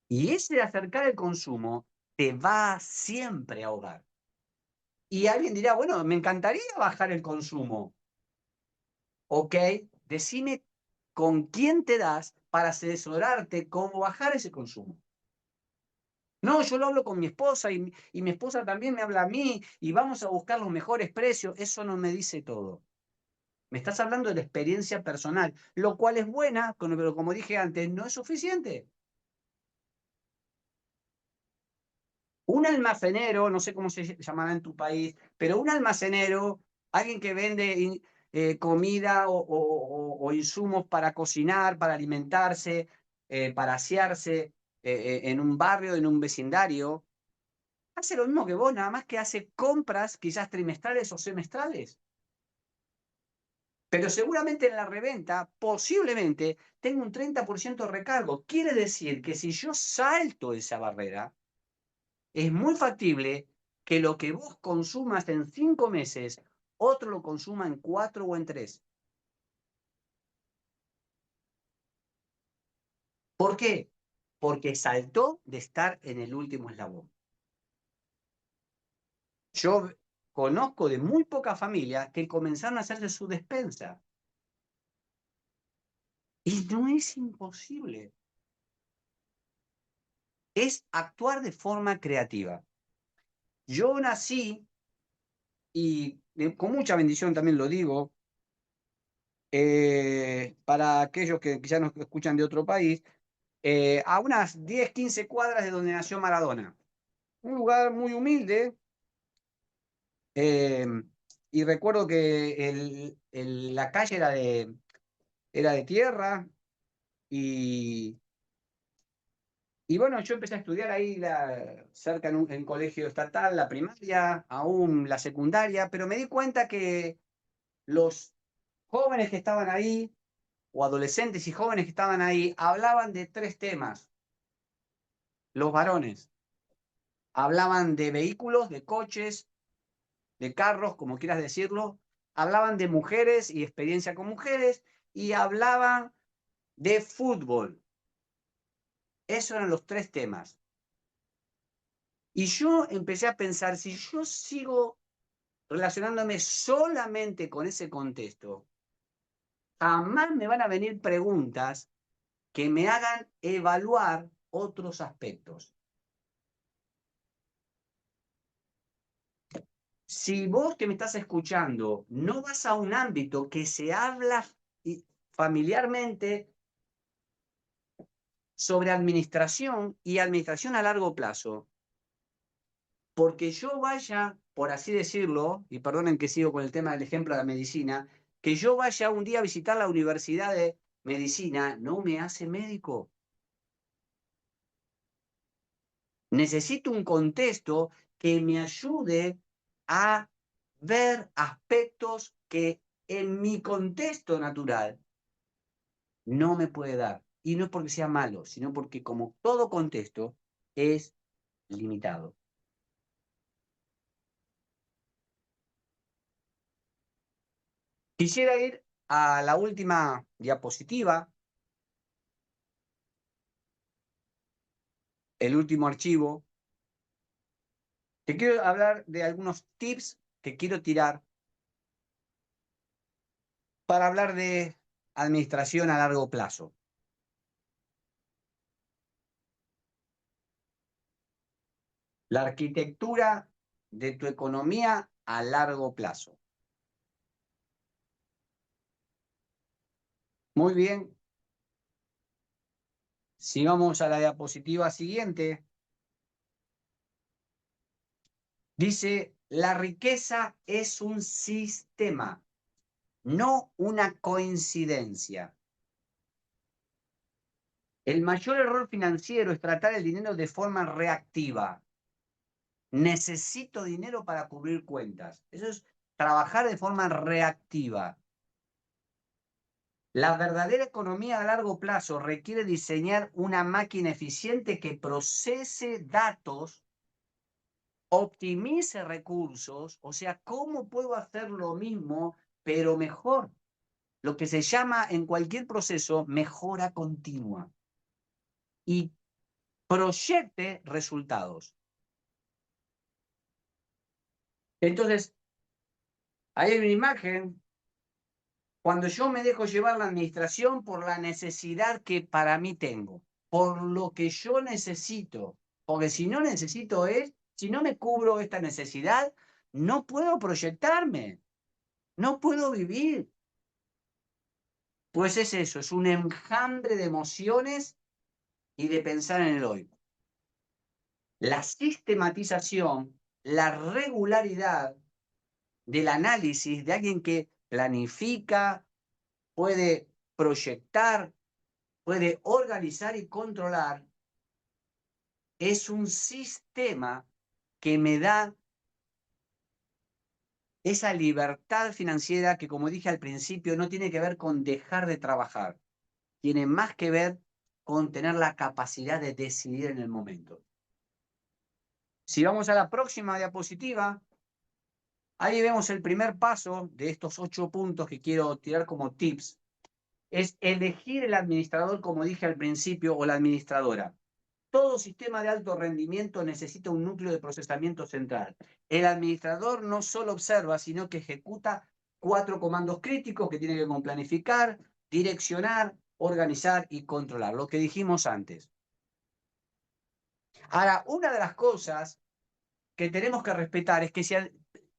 Y ese de acercar el consumo te va siempre a ahogar. Y alguien dirá, bueno, me encantaría bajar el consumo. Ok, decime con quién te das para asesorarte cómo bajar ese consumo. No, yo lo hablo con mi esposa y mi esposa también me habla a mí y vamos a buscar los mejores precios. Eso no me dice todo. Me estás hablando de la experiencia personal, lo cual es buena, pero como dije antes, no es suficiente. Un almacenero, no sé cómo se llamará en tu país, pero un almacenero, alguien que vende comida o insumos para cocinar, para alimentarse, para asearse en un barrio, en un vecindario, hace lo mismo que vos, nada más que hace compras quizás trimestrales o semestrales. Pero seguramente en la reventa, posiblemente, tenga un 30% de recargo. Quiere decir que si yo salto esa barrera, es muy factible que lo que vos consumas en 5 meses, otro lo consuma en 4 o en 3. ¿Por qué? Porque saltó de estar en el último eslabón. Yo conozco de muy pocas familias que comenzaron a hacerse su despensa. Y no es imposible. Es actuar de forma creativa. Yo nací, y con mucha bendición también lo digo, para aquellos que quizás nos escuchan de otro país, a unas 10, 15 cuadras de donde nació Maradona. Un lugar muy humilde, eh, y recuerdo que la calle era de tierra, y, y bueno, yo empecé a estudiar ahí cerca en un colegio estatal, la primaria, aún la secundaria, pero me di cuenta que los jóvenes que estaban ahí, o adolescentes y jóvenes que estaban ahí, hablaban de tres temas. Los varones hablaban de vehículos, de coches, de carros, como quieras decirlo, hablaban de mujeres y experiencia con mujeres, y hablaban de fútbol. Esos eran los tres temas. Y yo empecé a pensar, si yo sigo relacionándome solamente con ese contexto, jamás me van a venir preguntas que me hagan evaluar otros aspectos. Si vos que me estás escuchando no vas a un ámbito que se habla familiarmente sobre administración y administración a largo plazo, porque yo vaya, por así decirlo, y perdonen que sigo con el tema del ejemplo de la medicina, que yo vaya un día a visitar la universidad de medicina, no me hace médico. Necesito un contexto que me ayude a ver aspectos que en mi contexto natural no me puede dar. Y no es porque sea malo, sino porque como todo contexto es limitado. Quisiera ir a la última diapositiva, el último archivo. Te quiero hablar de algunos tips que quiero tirar para hablar de administración a largo plazo. La arquitectura de tu economía a largo plazo. Muy bien, si vamos a la diapositiva siguiente, dice, la riqueza es un sistema, no una coincidencia. El mayor error financiero es tratar el dinero de forma reactiva. Necesito dinero para cubrir cuentas. Eso es trabajar de forma reactiva. La verdadera economía a largo plazo requiere diseñar una máquina eficiente que procese datos, optimice recursos, o sea, ¿cómo puedo hacer lo mismo, pero mejor? Lo que se llama en cualquier proceso mejora continua y proyecte resultados. Entonces, ahí hay una imagen. Cuando yo me dejo llevar la administración por la necesidad que para mí tengo, por lo que yo necesito, porque si no necesito si no me cubro esta necesidad, no puedo proyectarme, no puedo vivir. Pues es eso, es un enjambre de emociones y de pensar en el hoy. La sistematización, la regularidad del análisis de alguien que planifica, puede proyectar, puede organizar y controlar, es un sistema que me da esa libertad financiera que, como dije al principio, no tiene que ver con dejar de trabajar, tiene más que ver con tener la capacidad de decidir en el momento. Si vamos a la próxima diapositiva, ahí vemos el primer paso de estos 8 puntos que quiero tirar como tips. Es elegir el administrador, como dije al principio, o la administradora. Todo sistema de alto rendimiento necesita un núcleo de procesamiento central. El administrador no solo observa, sino que ejecuta 4 comandos críticos que tiene que ver con planificar, direccionar, organizar y controlar, lo que dijimos antes. Ahora, una de las cosas que tenemos que respetar es que si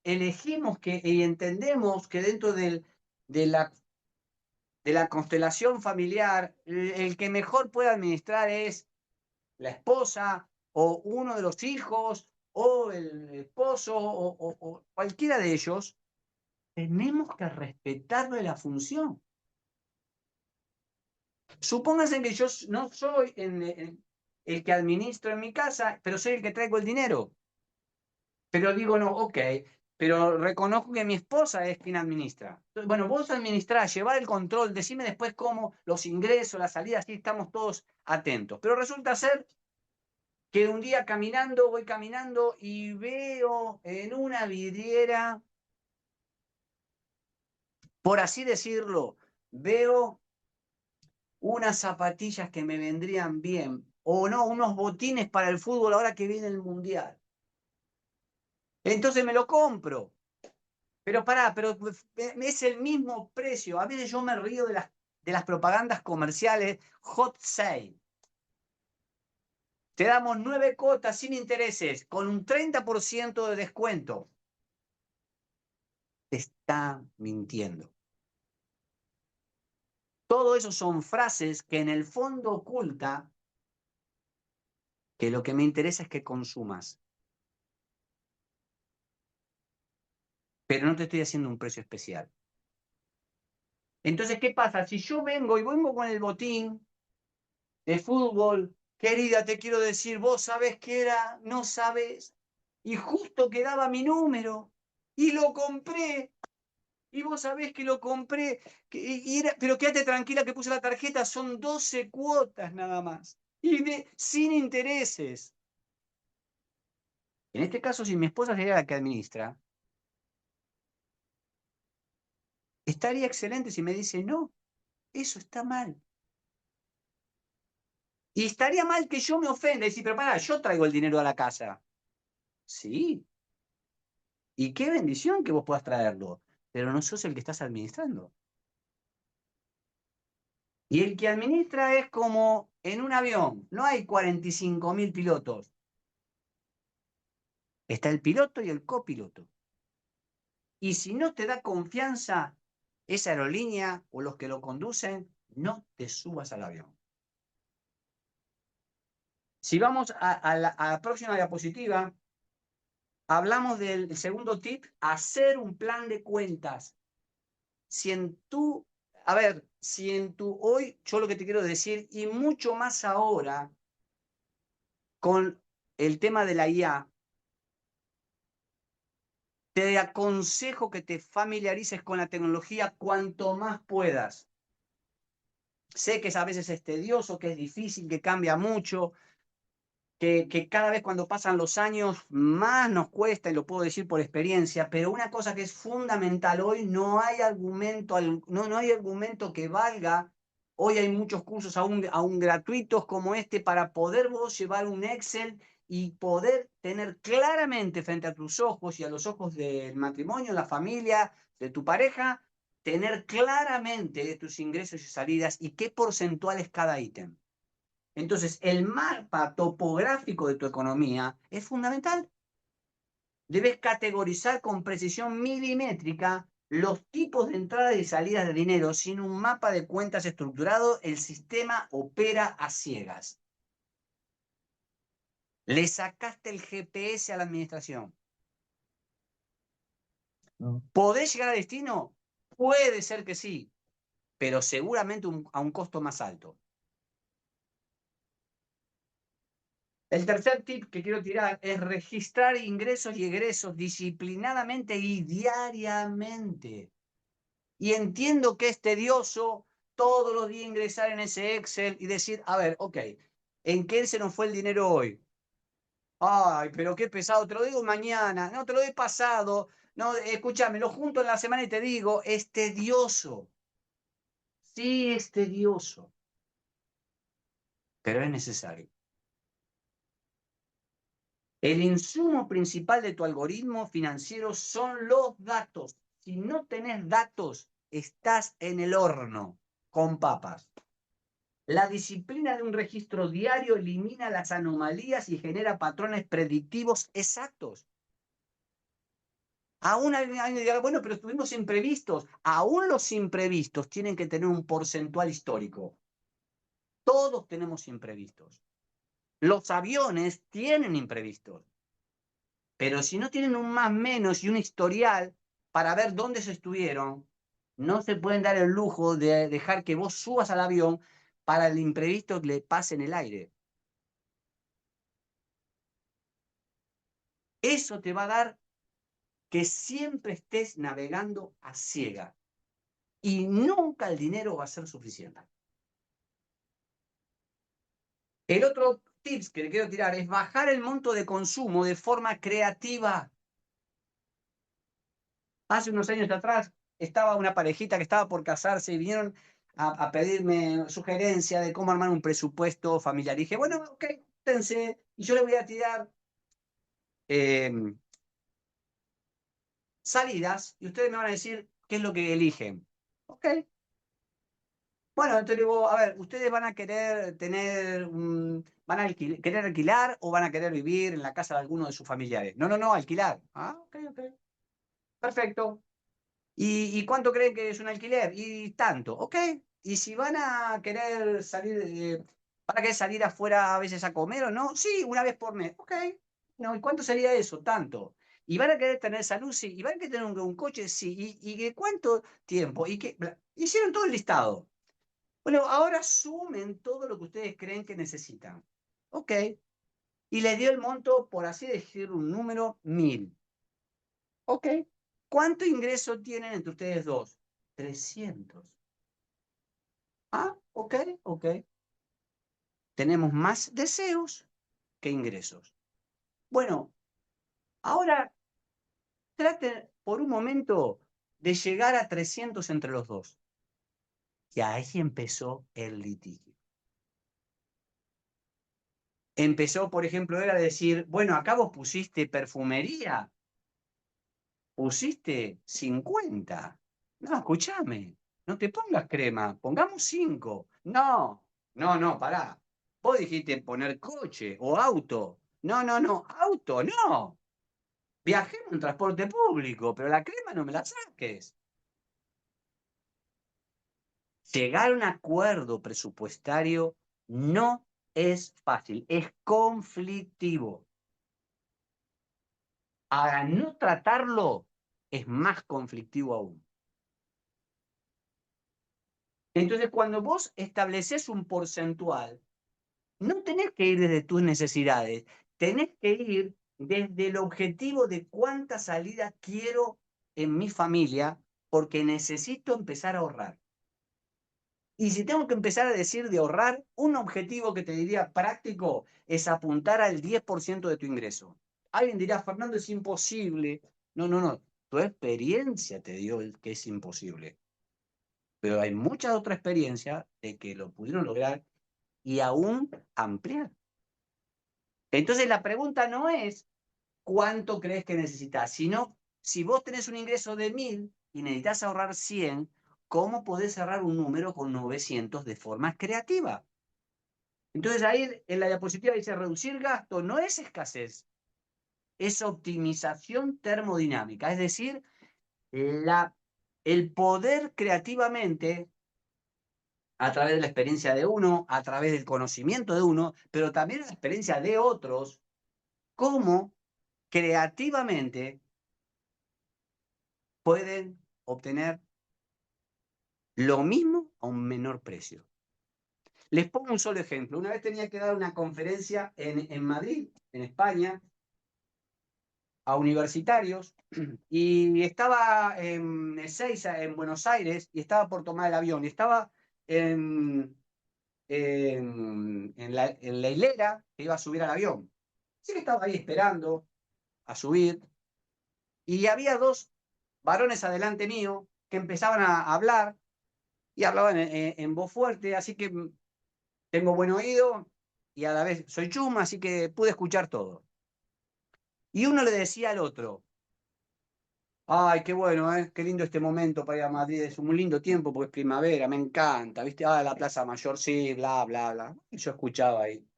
elegimos y entendemos que dentro de la constelación familiar, el que mejor puede administrar es la esposa o uno de los hijos o el esposo o cualquiera de ellos, tenemos que respetarle la función. Supónganse que yo no soy el que administro en mi casa, pero soy el que traigo el dinero. Pero digo, no, ok, pero reconozco que mi esposa es quien administra. Entonces, bueno, vos administrás, llevar el control, decime después cómo los ingresos, las salidas, así estamos todos atentos. Pero resulta ser que un día voy caminando y veo en una vidriera, por así decirlo, veo unas zapatillas que me vendrían bien, o no, unos botines para el fútbol ahora que viene el mundial. Entonces me lo compro. Pero pará, pero es el mismo precio. A veces yo me río de las propagandas comerciales hot sale. Te damos 9 cuotas sin intereses, con un 30% de descuento. Te está mintiendo. Todo eso son frases que en el fondo oculta que lo que me interesa es que consumas. Pero no te estoy haciendo un precio especial. Entonces, ¿qué pasa? Si yo vengo con el botín de fútbol, querida, te quiero decir, vos sabés qué era, no sabés, y justo quedaba mi número, y lo compré, y vos sabés que lo compré, pero quédate tranquila que puse la tarjeta, son 12 cuotas nada más, sin intereses. En este caso, si mi esposa sería la que administra, estaría excelente si me dice, no, eso está mal. Y estaría mal que yo me ofenda y decir, pero pará, yo traigo el dinero a la casa. Sí, y qué bendición que vos puedas traerlo, pero no sos el que estás administrando. Y el que administra es como en un avión, no hay 45.000 pilotos. Está el piloto y el copiloto. Y si no te da confianza esa aerolínea o los que lo conducen, no te subas al avión. Si vamos a la próxima diapositiva, hablamos del segundo tip, hacer un plan de cuentas. Si en tu, si en tu hoy, yo lo que te quiero decir, y mucho más ahora, con el tema de la IA, te aconsejo que te familiarices con la tecnología cuanto más puedas. Sé que a veces es tedioso, que es difícil, que cambia mucho, que cada vez cuando pasan los años más nos cuesta, y lo puedo decir por experiencia, pero una cosa que es fundamental hoy, no hay argumento que valga Hoy hay muchos cursos aún gratuitos como este para poder vos llevar un Excel y poder tener claramente frente a tus ojos y a los ojos del matrimonio, la familia, de tu pareja, tener claramente tus ingresos y salidas y qué porcentual es cada ítem. Entonces, el mapa topográfico de tu economía es fundamental. Debes categorizar con precisión milimétrica los tipos de entrada y salida de dinero. Sin un mapa de cuentas estructurado, el sistema opera a ciegas. Le sacaste el GPS a la administración. ¿Podés llegar a destino? Puede ser que sí, pero seguramente a un costo más alto. El tercer tip que quiero tirar es registrar ingresos y egresos disciplinadamente y diariamente. Y entiendo que es tedioso todos los días ingresar en ese Excel y decir, a ver, ok, ¿en qué se nos fue el dinero hoy? Ay, pero qué pesado, te lo digo mañana, no, te lo he pasado, no, escúchame, lo junto en la semana y te digo, es tedioso. Sí, es tedioso, pero es necesario. El insumo principal de tu algoritmo financiero son los datos. Si no tenés datos, estás en el horno con papas. La disciplina de un registro diario elimina las anomalías y genera patrones predictivos exactos. Aún alguien dirá, bueno, pero tuvimos imprevistos. Aún los imprevistos tienen que tener un porcentual histórico. Todos tenemos imprevistos. Los aviones tienen imprevistos. Pero si no tienen un más menos y un historial para ver dónde se estuvieron, no se pueden dar el lujo de dejar que vos subas al avión para el imprevisto que le pase en el aire. Eso te va a dar que siempre estés navegando a ciega y nunca el dinero va a ser suficiente. El otro tips que le quiero tirar es bajar el monto de consumo de forma creativa. Hace unos años atrás estaba una parejita que estaba por casarse y vinieron a pedirme sugerencia de cómo armar un presupuesto familiar. Y dije, bueno, ok, pensé, y yo le voy a tirar eh, salidas y ustedes me van a decir qué es lo que eligen. Ok. Bueno, entonces digo, a ver, ¿ustedes van a querer querer alquilar o van a querer vivir en la casa de alguno de sus familiares? No, no, no, alquilar. Ah, ok, ok. Perfecto. ¿Y cuánto creen que es un alquiler? Y tanto, ok. ¿Y si van a querer salir afuera a veces a comer o no? Sí, una vez por mes. Ok. No, ¿y cuánto sería eso? Tanto. ¿Y van a querer tener salud? Sí. ¿Y van a querer tener un coche? Sí. ¿Y de cuánto tiempo? ¿Y qué? Hicieron todo el listado. Bueno, ahora sumen todo lo que ustedes creen que necesitan. Ok. Y les dio el monto, por así decir, un número 1000. Ok. ¿Cuánto ingreso tienen entre ustedes dos? 300. Ah, ok, ok. Tenemos más deseos que ingresos. Bueno, ahora traten por un momento de llegar a 300 entre los dos. Y ahí empezó el litigio. Empezó, por ejemplo, él a decir, bueno, acá vos pusiste perfumería, pusiste 50. No, escúchame, no te pongas crema, pongamos 5. No, no, no, pará. Vos dijiste poner coche o auto. No, no, no, auto, no. Viajemos en transporte público, pero la crema no me la saques. Llegar a un acuerdo presupuestario no es fácil, es conflictivo. Ahora, no tratarlo es más conflictivo aún. Entonces, cuando vos estableces un porcentual, no tenés que ir desde tus necesidades, tenés que ir desde el objetivo de cuánta salida quiero en mi familia, porque necesito empezar a ahorrar. Y si tengo que empezar a decir de ahorrar, un objetivo que te diría práctico es apuntar al 10% de tu ingreso. Alguien dirá, Fernando, es imposible. No, no, no. Tu experiencia te dio que es imposible. pero hay muchas otras experiencias de que lo pudieron lograr y aún ampliar. Entonces la pregunta no es cuánto crees que necesitas, sino si vos tenés un ingreso de 1.000 y necesitas ahorrar 100, ¿cómo podés cerrar un número con 900 de forma creativa? Entonces ahí en la diapositiva dice reducir gasto, no es escasez, es optimización termodinámica, es decir, el poder creativamente a través de la experiencia de uno, a través del conocimiento de uno, pero también la experiencia de otros, cómo creativamente pueden obtener lo mismo a un menor precio. Les pongo un solo ejemplo. Una vez tenía que dar una conferencia en Madrid, en España, a universitarios, y estaba en Ezeiza, en Buenos Aires, y estaba por tomar el avión, y estaba en la hilera que iba a subir al avión. Así que estaba ahí esperando a subir, y había dos varones adelante mío que empezaban a hablar, y hablaban en voz fuerte, así que tengo buen oído, y a la vez soy chuma, así que pude escuchar todo. Y uno le decía al otro, ay, qué bueno, qué lindo este momento para ir a Madrid, es un lindo tiempo porque es primavera, me encanta, ¿viste? Ah, la Plaza Mayor, sí, bla, bla, bla. Y yo escuchaba ahí.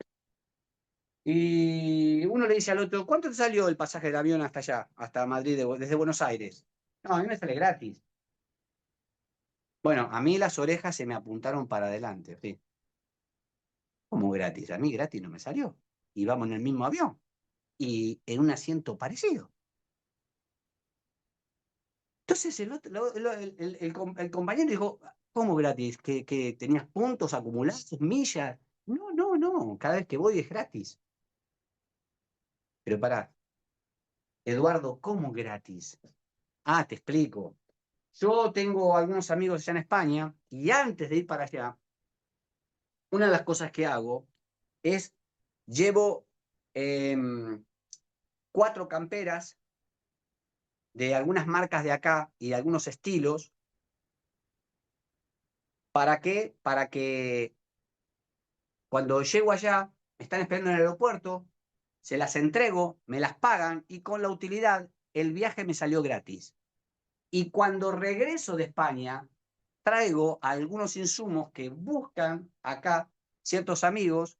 Y uno le dice al otro, ¿cuánto te salió el pasaje del avión hasta allá, hasta Madrid, desde Buenos Aires? No, a mí me sale gratis. Bueno, a mí las orejas se me apuntaron para adelante, sí. ¿Cómo gratis? A mí gratis no me salió. Y vamos en el mismo avión y en un asiento parecido. Entonces el compañero dijo, ¿cómo gratis? ¿Que tenías puntos acumulados, millas? No, no, no, cada vez que voy es gratis. Pero pará, Eduardo, ¿cómo gratis? Ah, te explico. Yo tengo algunos amigos allá en España y antes de ir para allá, una de las cosas que hago es llevo 4 camperas de algunas marcas de acá y de algunos estilos. ¿Para qué? Para que cuando llego allá, me están esperando en el aeropuerto, se las entrego, me las pagan y con la utilidad el viaje me salió gratis. Y cuando regreso de España, traigo algunos insumos que buscan acá ciertos amigos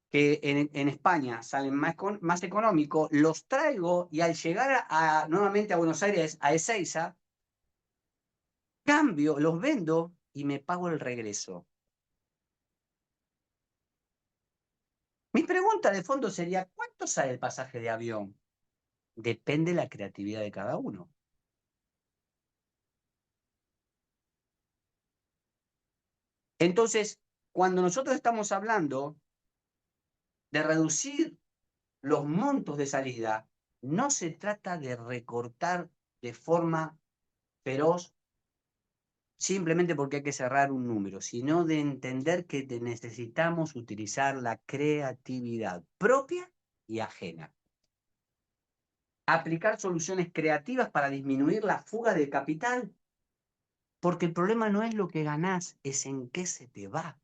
que en España salen más económicos, los traigo y al llegar nuevamente a Buenos Aires, a Ezeiza, cambio, los vendo y me pago el regreso. Mi pregunta de fondo sería, ¿cuánto sale el pasaje de avión? Depende de la creatividad de cada uno. Entonces, cuando nosotros estamos hablando de reducir los montos de salida, no se trata de recortar de forma feroz simplemente porque hay que cerrar un número, sino de entender que necesitamos utilizar la creatividad propia y ajena. Aplicar soluciones creativas para disminuir la fuga de capital, porque el problema no es lo que ganás, es en qué se te va.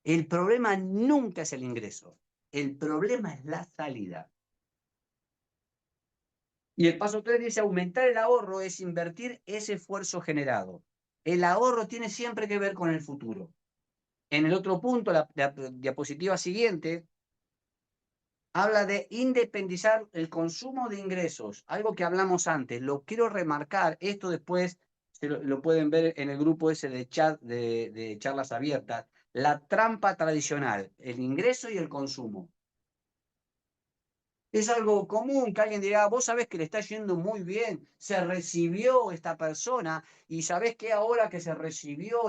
El problema nunca es el ingreso, el problema es la salida. Y el paso 3 dice, aumentar el ahorro es invertir ese esfuerzo generado. El ahorro tiene siempre que ver con el futuro. En el otro punto, la diapositiva siguiente, habla de independizar el consumo de ingresos, algo que hablamos antes. Lo quiero remarcar, esto después lo pueden ver en el grupo ese de chat de charlas abiertas. La trampa tradicional, el ingreso y el consumo. Es algo común que alguien dirá, vos sabés que le está yendo muy bien, se recibió esta persona y sabés que ahora que se recibió,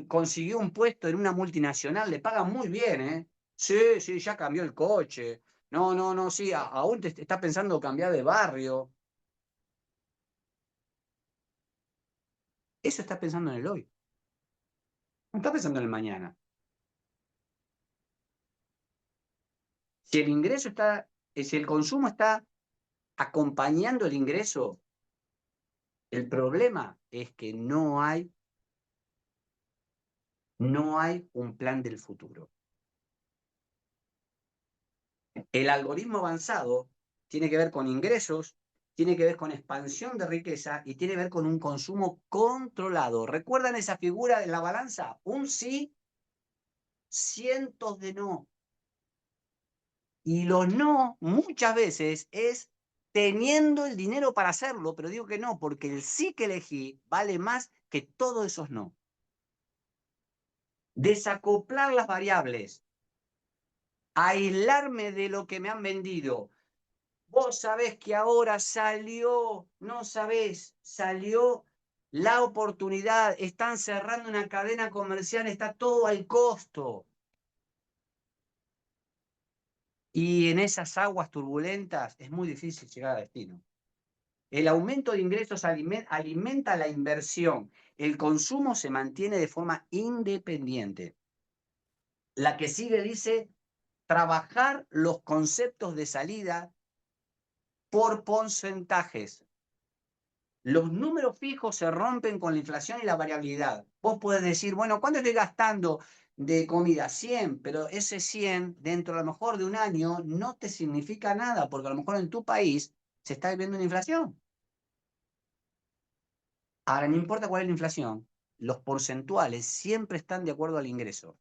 consiguió un puesto en una multinacional, le pagan muy bien, ¿eh? Sí, sí, ya cambió el coche. No, no, no, sí, aún te está pensando cambiar de barrio. Eso está pensando en el hoy, no está pensando en el mañana. Si el ingreso está, si el consumo está acompañando el ingreso, el problema es que no hay No hay un plan del futuro. El algoritmo avanzado tiene que ver con ingresos, tiene que ver con expansión de riqueza y tiene que ver con un consumo controlado. ¿Recuerdan esa figura de la balanza? Un sí, cientos de no. Y los no muchas veces es teniendo el dinero para hacerlo, pero digo que no, porque el sí que elegí vale más que todos esos no. Desacoplar las variables, aislarme de lo que me han vendido. Vos sabés que ahora salió, no sabés, salió la oportunidad, están cerrando una cadena comercial, está todo al costo. Y en esas aguas turbulentas es muy difícil llegar a destino. El aumento de ingresos alimenta la inversión. El consumo se mantiene de forma independiente. La que sigue dice, trabajar los conceptos de salida por porcentajes. Los números fijos se rompen con la inflación y la variabilidad. Vos podés decir, bueno, ¿cuánto estoy gastando de comida? 100, pero ese 100 dentro a lo mejor de un año no te significa nada, porque a lo mejor en tu país se está viviendo una inflación. Ahora, no importa cuál es la inflación, los porcentuales siempre están de acuerdo al ingreso.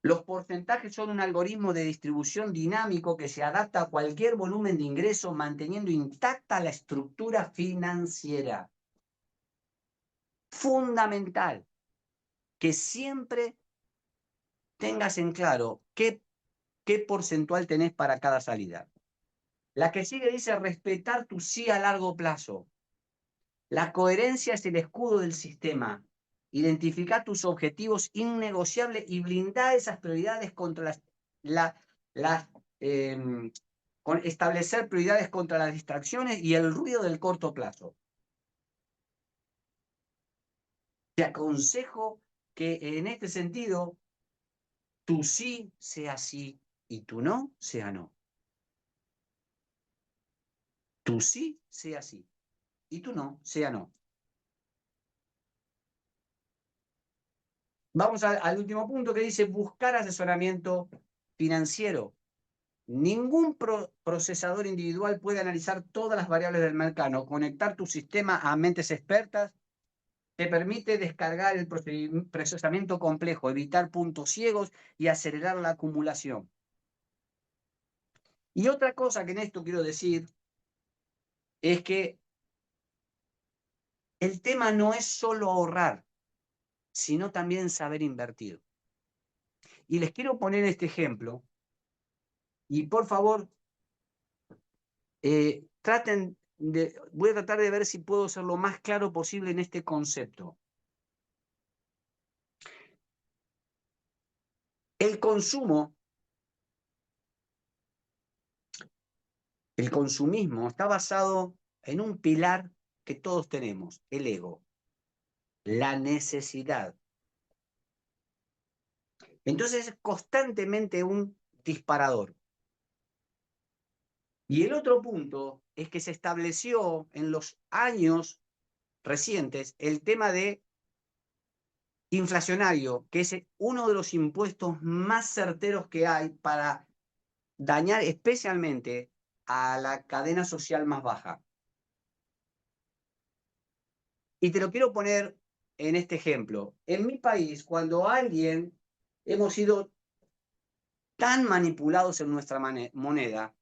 Los porcentajes son un algoritmo de distribución dinámico que se adapta a cualquier volumen de ingreso manteniendo intacta la estructura financiera. Fundamental que siempre tengas en claro qué porcentual tenés para cada salida. La que sigue dice respetar tu sí a largo plazo. La coherencia es el escudo del sistema. Identificar tus objetivos innegociables y blindar esas prioridades contra las establecer prioridades contra las distracciones y el ruido del corto plazo. Te aconsejo que en este sentido tu sí sea sí y tu no sea no. Tu sí sea sí y tu no sea no. Vamos al último punto que dice buscar asesoramiento financiero. Ningún procesador individual puede analizar todas las variables del mercado. Conectar tu sistema a mentes expertas te permite descargar el procesamiento complejo, evitar puntos ciegos y acelerar la acumulación. Y otra cosa que en esto quiero decir es que el tema no es solo ahorrar, sino también saber invertir. Y les quiero poner este ejemplo y por favor voy a tratar de ver si puedo ser lo más claro posible en este concepto. El consumo, el consumismo está basado en un pilar que todos tenemos, el ego, la necesidad. Entonces es constantemente un disparador. Y el otro punto es que se estableció en los años recientes el tema de inflacionario, que es uno de los impuestos más certeros que hay para dañar especialmente a la cadena social más baja. Y te lo quiero poner en este ejemplo. En mi país, cuando hemos sido tan manipulados en nuestra moneda,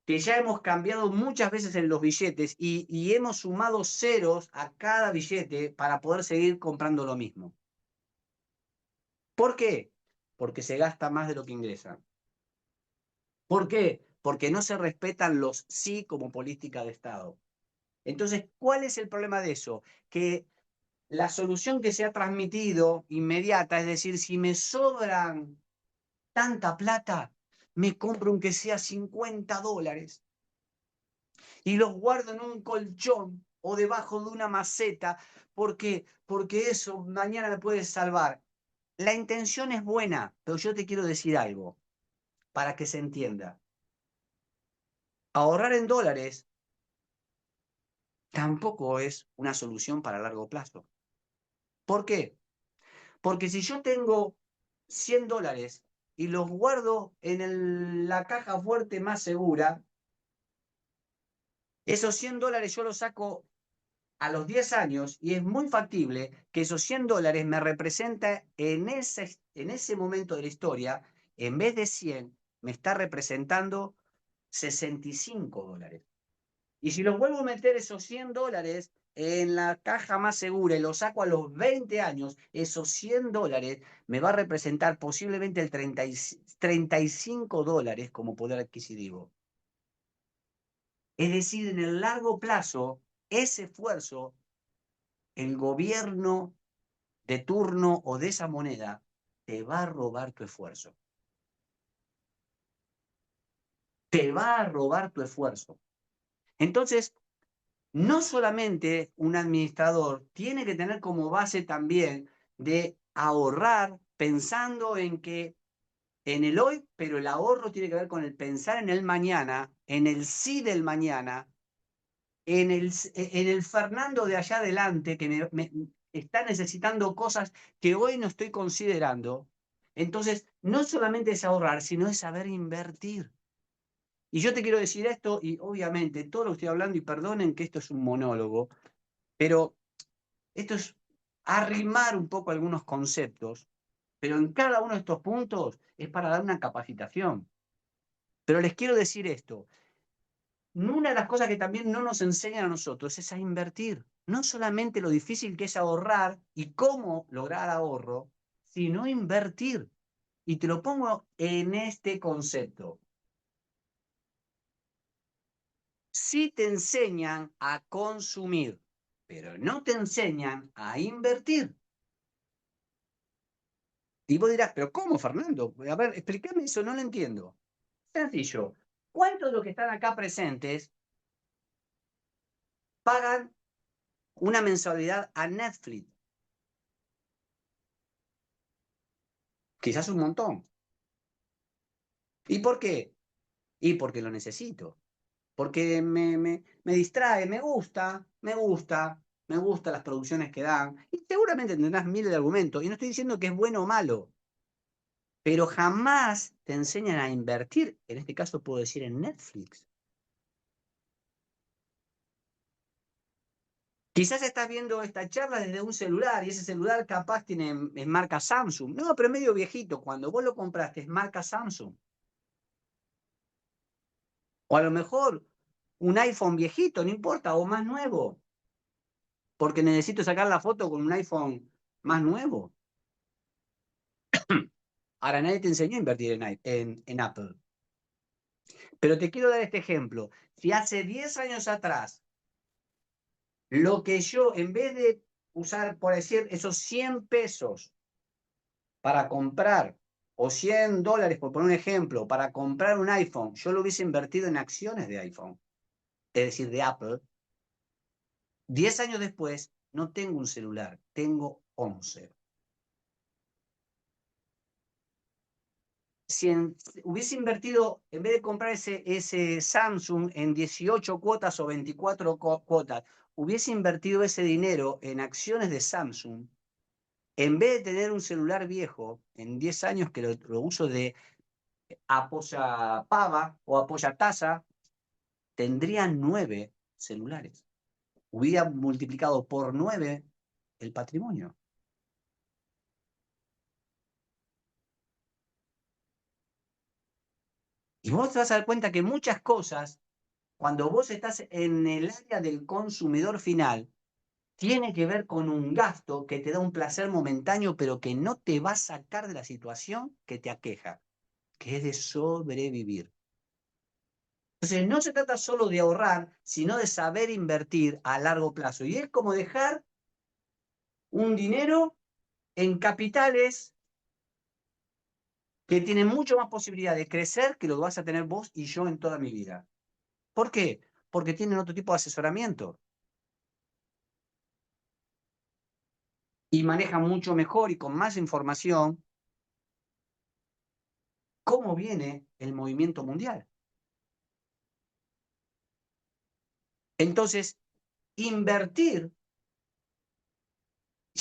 que ya hemos cambiado muchas veces en los billetes y hemos sumado ceros a cada billete para poder seguir comprando lo mismo. ¿Por qué? Porque se gasta más de lo que ingresa. ¿Por qué? Porque no se respetan los sí como política de Estado. Entonces, ¿cuál es el problema de eso? Que la solución que se ha transmitido inmediata, es decir, si me sobran tanta plata, me compro aunque sea $50 y los guardo en un colchón o debajo de una maceta, porque eso mañana me puede salvar. La intención es buena, pero yo te quiero decir algo para que se entienda. Ahorrar en dólares tampoco es una solución para largo plazo. ¿Por qué? Porque si yo tengo $100 y los guardo en la caja fuerte más segura, esos $100 yo los saco a los 10 años y es muy factible que esos $100 me representa en ese momento de la historia, en vez de 100, me está representando $65. Y si los vuelvo a meter esos $100 en la caja más segura y los saco a los 20 años, esos $100 me va a representar posiblemente el 35 dólares como poder adquisitivo. Es decir, en el largo plazo, ese esfuerzo, el gobierno de turno o de esa moneda te va a robar tu esfuerzo. Te va a robar tu esfuerzo. Entonces, no solamente un administrador tiene que tener como base también de ahorrar pensando en el hoy, pero el ahorro tiene que ver con el pensar en el mañana, en el sí del mañana, en el Fernando de allá adelante que me está necesitando cosas que hoy no estoy considerando. Entonces, no solamente es ahorrar, sino es saber invertir. Y yo te quiero decir esto, y obviamente todo lo que estoy hablando, y perdonen que esto es un monólogo, pero esto es arrimar un poco algunos conceptos, pero en cada uno de estos puntos es para dar una capacitación. Pero les quiero decir esto, una de las cosas que también no nos enseñan a nosotros es a invertir. No solamente lo difícil que es ahorrar y cómo lograr ahorro, sino invertir. Y te lo pongo en este concepto. Sí te enseñan a consumir, pero no te enseñan a invertir. Y vos dirás, pero ¿cómo, Fernando? A ver, explícame eso, no lo entiendo. Sencillo. ¿Cuántos de los que están acá presentes pagan una mensualidad a Netflix? Quizás un montón. ¿Y por qué? Y porque lo necesito. Porque me distrae, me gustan las producciones que dan. Y seguramente tendrás miles de argumentos. Y no estoy diciendo que es bueno o malo, pero jamás te enseñan a invertir. En este caso puedo decir en Netflix. Quizás estás viendo esta charla desde un celular y ese celular capaz tiene es marca Samsung. No, pero es medio viejito. Cuando vos lo compraste es marca Samsung. O a lo mejor un iPhone viejito, no importa, o más nuevo, porque necesito sacar la foto con un iPhone más nuevo. Ahora nadie te enseñó a invertir en Apple. Pero te quiero dar este ejemplo. Si hace 10 años atrás, lo que yo, en vez de usar, por decir, esos 100 pesos para comprar, o $100, por poner un ejemplo, para comprar un iPhone, yo lo hubiese invertido en acciones de iPhone, es decir, de Apple, 10 años después, no tengo un celular, tengo 11. Si hubiese invertido, en vez de comprar ese Samsung en 18 cuotas o 24 cuotas, hubiese invertido ese dinero en acciones de Samsung, en vez de tener un celular viejo, en 10 años que lo uso de apoya pava o apoya taza, tendría 9 celulares. Hubiera multiplicado por 9 el patrimonio. Y vos te vas a dar cuenta que muchas cosas, cuando vos estás en el área del consumidor final, tiene que ver con un gasto que te da un placer momentáneo, pero que no te va a sacar de la situación que te aqueja, que es de sobrevivir. Entonces, no se trata solo de ahorrar, sino de saber invertir a largo plazo. Y es como dejar un dinero en capitales que tienen mucho más posibilidad de crecer que lo que vas a tener vos y yo en toda mi vida. ¿Por qué? Porque tienen otro tipo de asesoramiento y manejan mucho mejor y con más información cómo viene el movimiento mundial. Entonces, invertir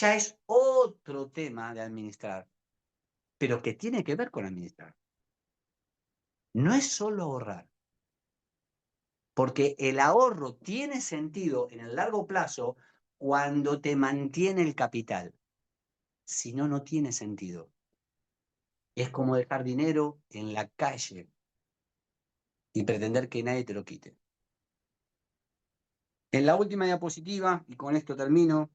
ya es otro tema de administrar, pero que tiene que ver con administrar. No es solo ahorrar, porque el ahorro tiene sentido en el largo plazo cuando te mantiene el capital. Si no, no tiene sentido. Es como dejar dinero en la calle y pretender que nadie te lo quite. En la última diapositiva, y con esto termino,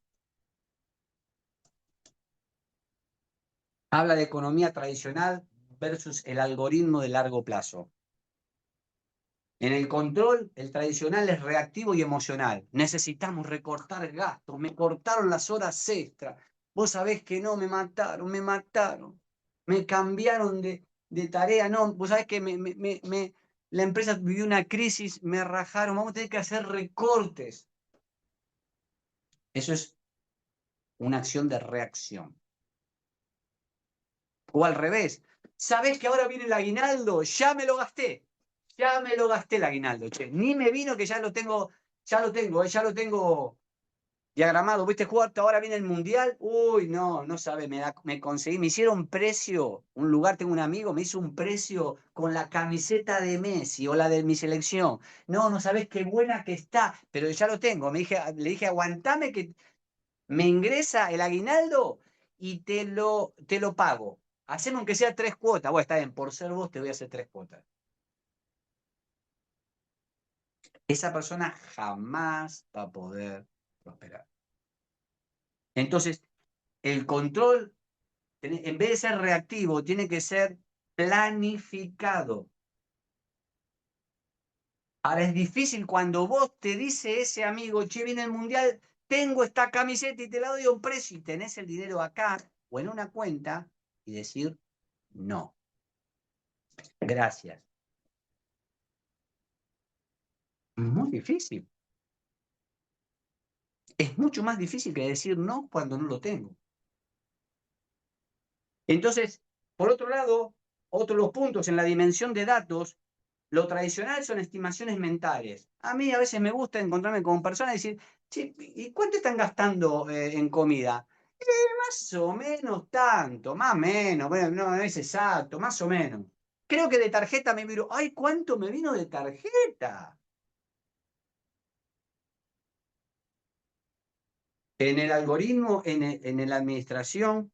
habla de economía tradicional versus el algoritmo de largo plazo. En el control, el tradicional es reactivo y emocional. Necesitamos recortar gastos, me cortaron las horas extras. Vos sabés que no, me mataron, me cambiaron de tarea, no, vos sabés que la empresa vivió una crisis, me rajaron, vamos a tener que hacer recortes. Eso es una acción de reacción. O al revés, ¿sabés que ahora viene el aguinaldo? Ya me lo gasté. Ya me lo gasté el aguinaldo, che. Ni me vino que ya lo tengo, ya lo tengo diagramado. ¿Viste jugar? Ahora viene el mundial. Uy, no, no sabes, me conseguí, me hicieron precio. Un lugar, tengo un amigo, me hizo un precio con la camiseta de Messi o la de mi selección. No, no sabés qué buena que está, pero ya lo tengo. Le dije, aguantame que me ingresa el aguinaldo y te lo pago. Hacemos aunque sea 3 cuotas. Bueno, está bien, por ser vos te voy a hacer 3 cuotas. Esa persona jamás va a poder prosperar. Entonces, el control, en vez de ser reactivo, tiene que ser planificado. Ahora es difícil cuando vos te dice ese amigo, che, viene el mundial, tengo esta camiseta y te la doy a un precio y tenés el dinero acá o en una cuenta y decir no. Gracias. Muy difícil. Es mucho más difícil que decir no cuando no lo tengo. Entonces, por otro lado, otro de los puntos en la dimensión de datos, lo tradicional son estimaciones mentales. A mí a veces me gusta encontrarme con personas y decir, che, ¿y cuánto están gastando en comida? Más o menos tanto, más o menos, bueno, no es exacto, más o menos. Creo que de tarjeta me miro, ay, ¿cuánto me vino de tarjeta? En el algoritmo, en la administración,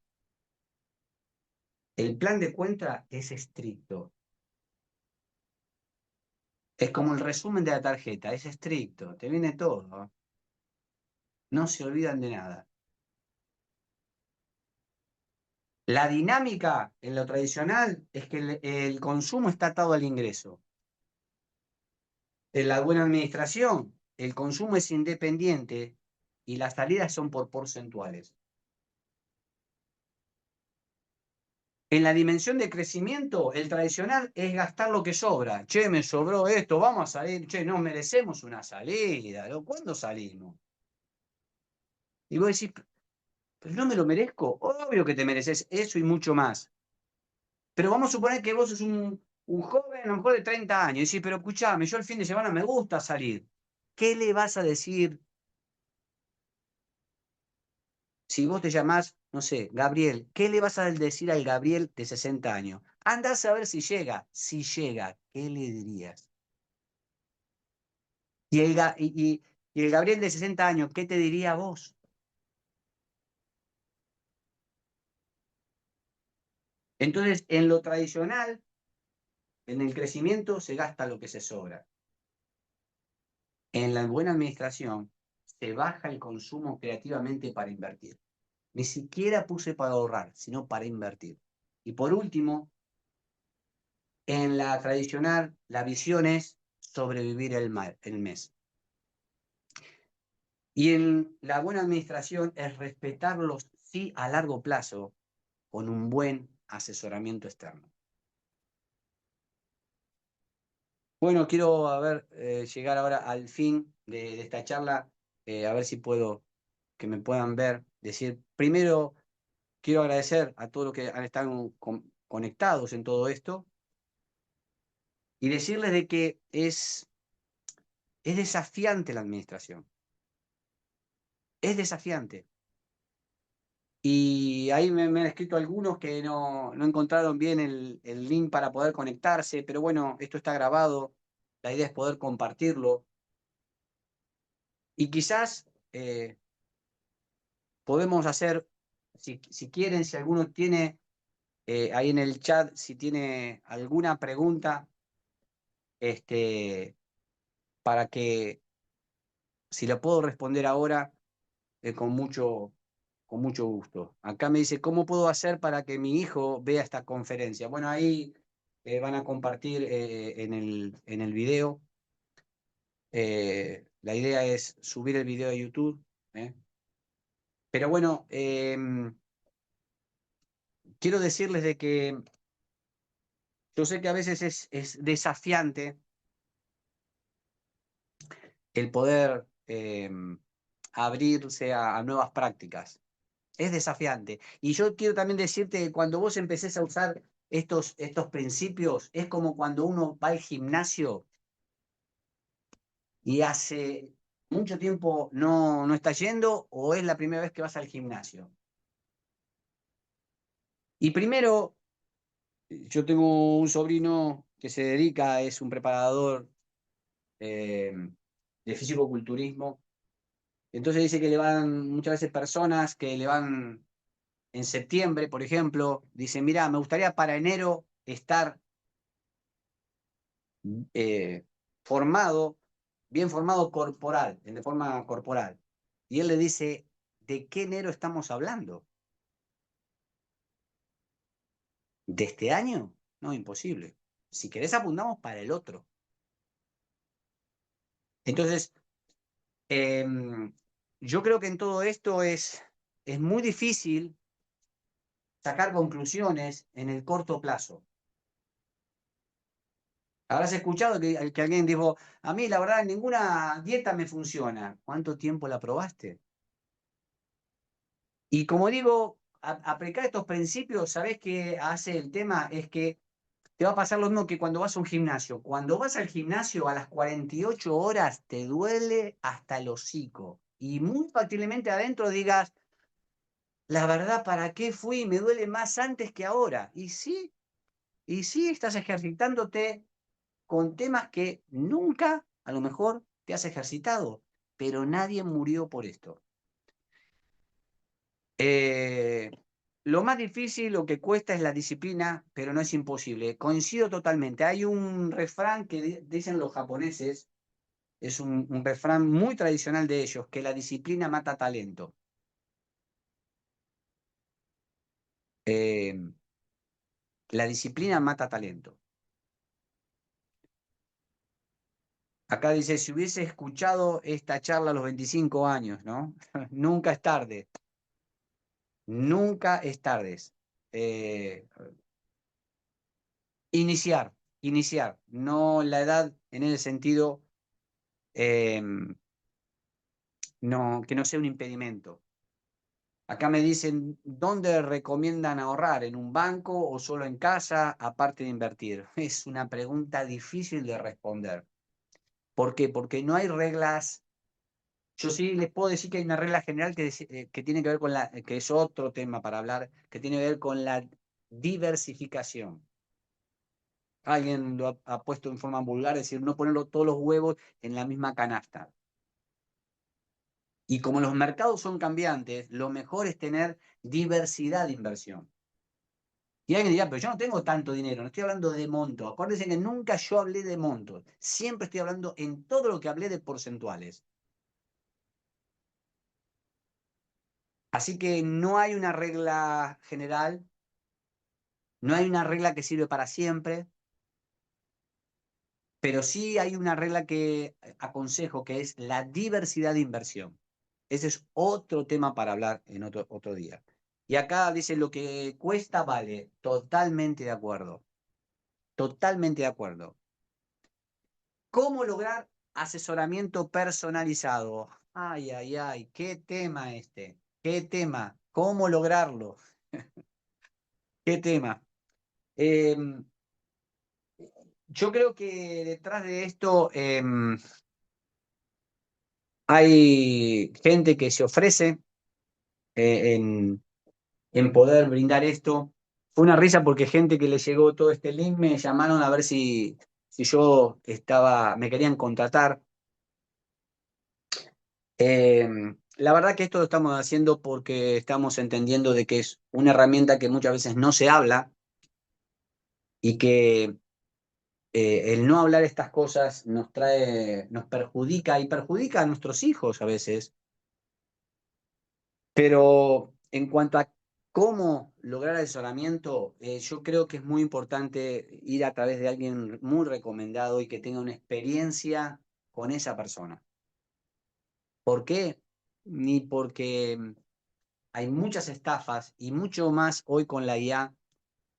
el plan de cuenta es estricto. Es como el resumen de la tarjeta, es estricto, te viene todo. No se olvidan de nada. La dinámica en lo tradicional es que el consumo está atado al ingreso. En la buena administración, el consumo es independiente y las salidas son por porcentuales. En la dimensión de crecimiento, el tradicional es gastar lo que sobra. Che, me sobró esto, vamos a salir. Che, no merecemos una salida. ¿No? ¿Cuándo salimos? Y vos decís, pero no me lo merezco. Obvio que te mereces eso y mucho más. Pero vamos a suponer que vos sos un joven, a lo mejor de 30 años, y decís, pero escuchame, yo el fin de semana me gusta salir. ¿Qué le vas a decir si vos te llamás, no sé, Gabriel? ¿Qué le vas a decir al Gabriel de 60 años? Andás a ver si llega. Si llega, ¿qué le dirías? Y el Gabriel de 60 años, ¿qué te diría a vos? Entonces, en lo tradicional, en el crecimiento se gasta lo que se sobra. En la buena administración, se baja el consumo creativamente para invertir. Ni siquiera puse para ahorrar, sino para invertir. Y por último, en la tradicional, la visión es sobrevivir el mes. Y en la buena administración es respetarlos, sí, a largo plazo, con un buen asesoramiento externo. Bueno, quiero llegar ahora al fin de esta charla, a ver si puedo, que me puedan ver. Decir, primero, quiero agradecer a todos los que han estado conectados en todo esto y decirles de que es desafiante la administración. Es desafiante. Y ahí me han escrito algunos que no encontraron bien el link para poder conectarse, pero bueno, esto está grabado, la idea es poder compartirlo. Y quizás podemos hacer, si quieren, si alguno tiene ahí en el chat, si tiene alguna pregunta, para que, si la puedo responder ahora, con mucho gusto. Acá me dice, ¿cómo puedo hacer para que mi hijo vea esta conferencia? Bueno, ahí van a compartir en el video. La idea es subir el video a YouTube. ¿Eh? Pero bueno, quiero decirles de que yo sé que a veces es desafiante el poder abrirse a nuevas prácticas. Es desafiante. Y yo quiero también decirte que cuando vos empecés a usar estos principios, es como cuando uno va al gimnasio y hace mucho tiempo no está yendo o es la primera vez que vas al gimnasio. Y primero, yo tengo un sobrino que se dedica, es un preparador eh, de fisicoculturismo. Entonces dice que le van muchas veces personas que le van en septiembre, por ejemplo, dicen, mira, me gustaría para enero estar eh, formado, bien formado corporal, de forma corporal. Y él le dice, ¿de qué enero estamos hablando? ¿De este año? No, imposible. Si querés apuntamos para el otro. Entonces, yo creo que en todo esto es muy difícil sacar conclusiones en el corto plazo. Habrás escuchado que alguien dijo, a mí la verdad ninguna dieta me funciona. ¿Cuánto tiempo la probaste? Y como digo, aplicar estos principios, ¿sabés qué hace el tema? Es que te va a pasar lo mismo que cuando vas a un gimnasio. Cuando vas al gimnasio a las 48 horas te duele hasta el hocico. Y muy factiblemente adentro digas, la verdad, ¿para qué fui? Me duele más antes que ahora. Y sí, estás ejercitándote con temas que nunca, a lo mejor, te has ejercitado. Pero nadie murió por esto. Eh, lo más difícil, lo que cuesta es la disciplina, pero no es imposible. Coincido totalmente. Hay un refrán que dicen los japoneses, es un refrán muy tradicional de ellos, que la disciplina mata talento. Eh, la disciplina mata talento. Acá dice, si hubiese escuchado esta charla a los 25 años, ¿no? Nunca es tarde. Nunca es tarde. Eh, iniciar, no la edad en ese sentido, eh, no, que no sea un impedimento. Acá me dicen, ¿dónde recomiendan ahorrar? ¿En un banco o solo en casa, aparte de invertir? Es una pregunta difícil de responder. ¿Por qué? Porque no hay reglas. Yo sí les puedo decir que hay una regla general que tiene que ver con que es otro tema para hablar, que tiene que ver con la diversificación. Alguien lo ha puesto en forma vulgar, es decir, no ponerlo todos los huevos en la misma canasta. Y como los mercados son cambiantes, lo mejor es tener diversidad de inversión. Y alguien dirá, pero yo no tengo tanto dinero, no estoy hablando de monto. Acuérdense que nunca yo hablé de montos. Siempre estoy hablando en todo lo que hablé de porcentuales. Así que no hay una regla general, no hay una regla que sirve para siempre, pero sí hay una regla que aconsejo, que es la diversidad de inversión. Ese es otro tema para hablar en otro día. Y acá dice, lo que cuesta vale. Totalmente de acuerdo. Totalmente de acuerdo. ¿Cómo lograr asesoramiento personalizado? Ay, ay, ay, qué tema este. Qué tema. ¿Cómo lograrlo? Qué tema. Eh, yo creo que detrás de esto hay gente que se ofrece en en poder brindar esto. Fue una risa porque gente que le llegó todo este link me llamaron a ver si yo estaba, me querían contratar. Eh, la verdad que esto lo estamos haciendo porque estamos entendiendo de que es una herramienta que muchas veces no se habla y que el no hablar estas cosas nos trae, nos perjudica y perjudica a nuestros hijos a veces. Pero en cuanto a cómo lograr el asesoramiento, yo creo que es muy importante ir a través de alguien muy recomendado y que tenga una experiencia con esa persona. ¿Por qué? Ni porque hay muchas estafas y mucho más hoy con la IA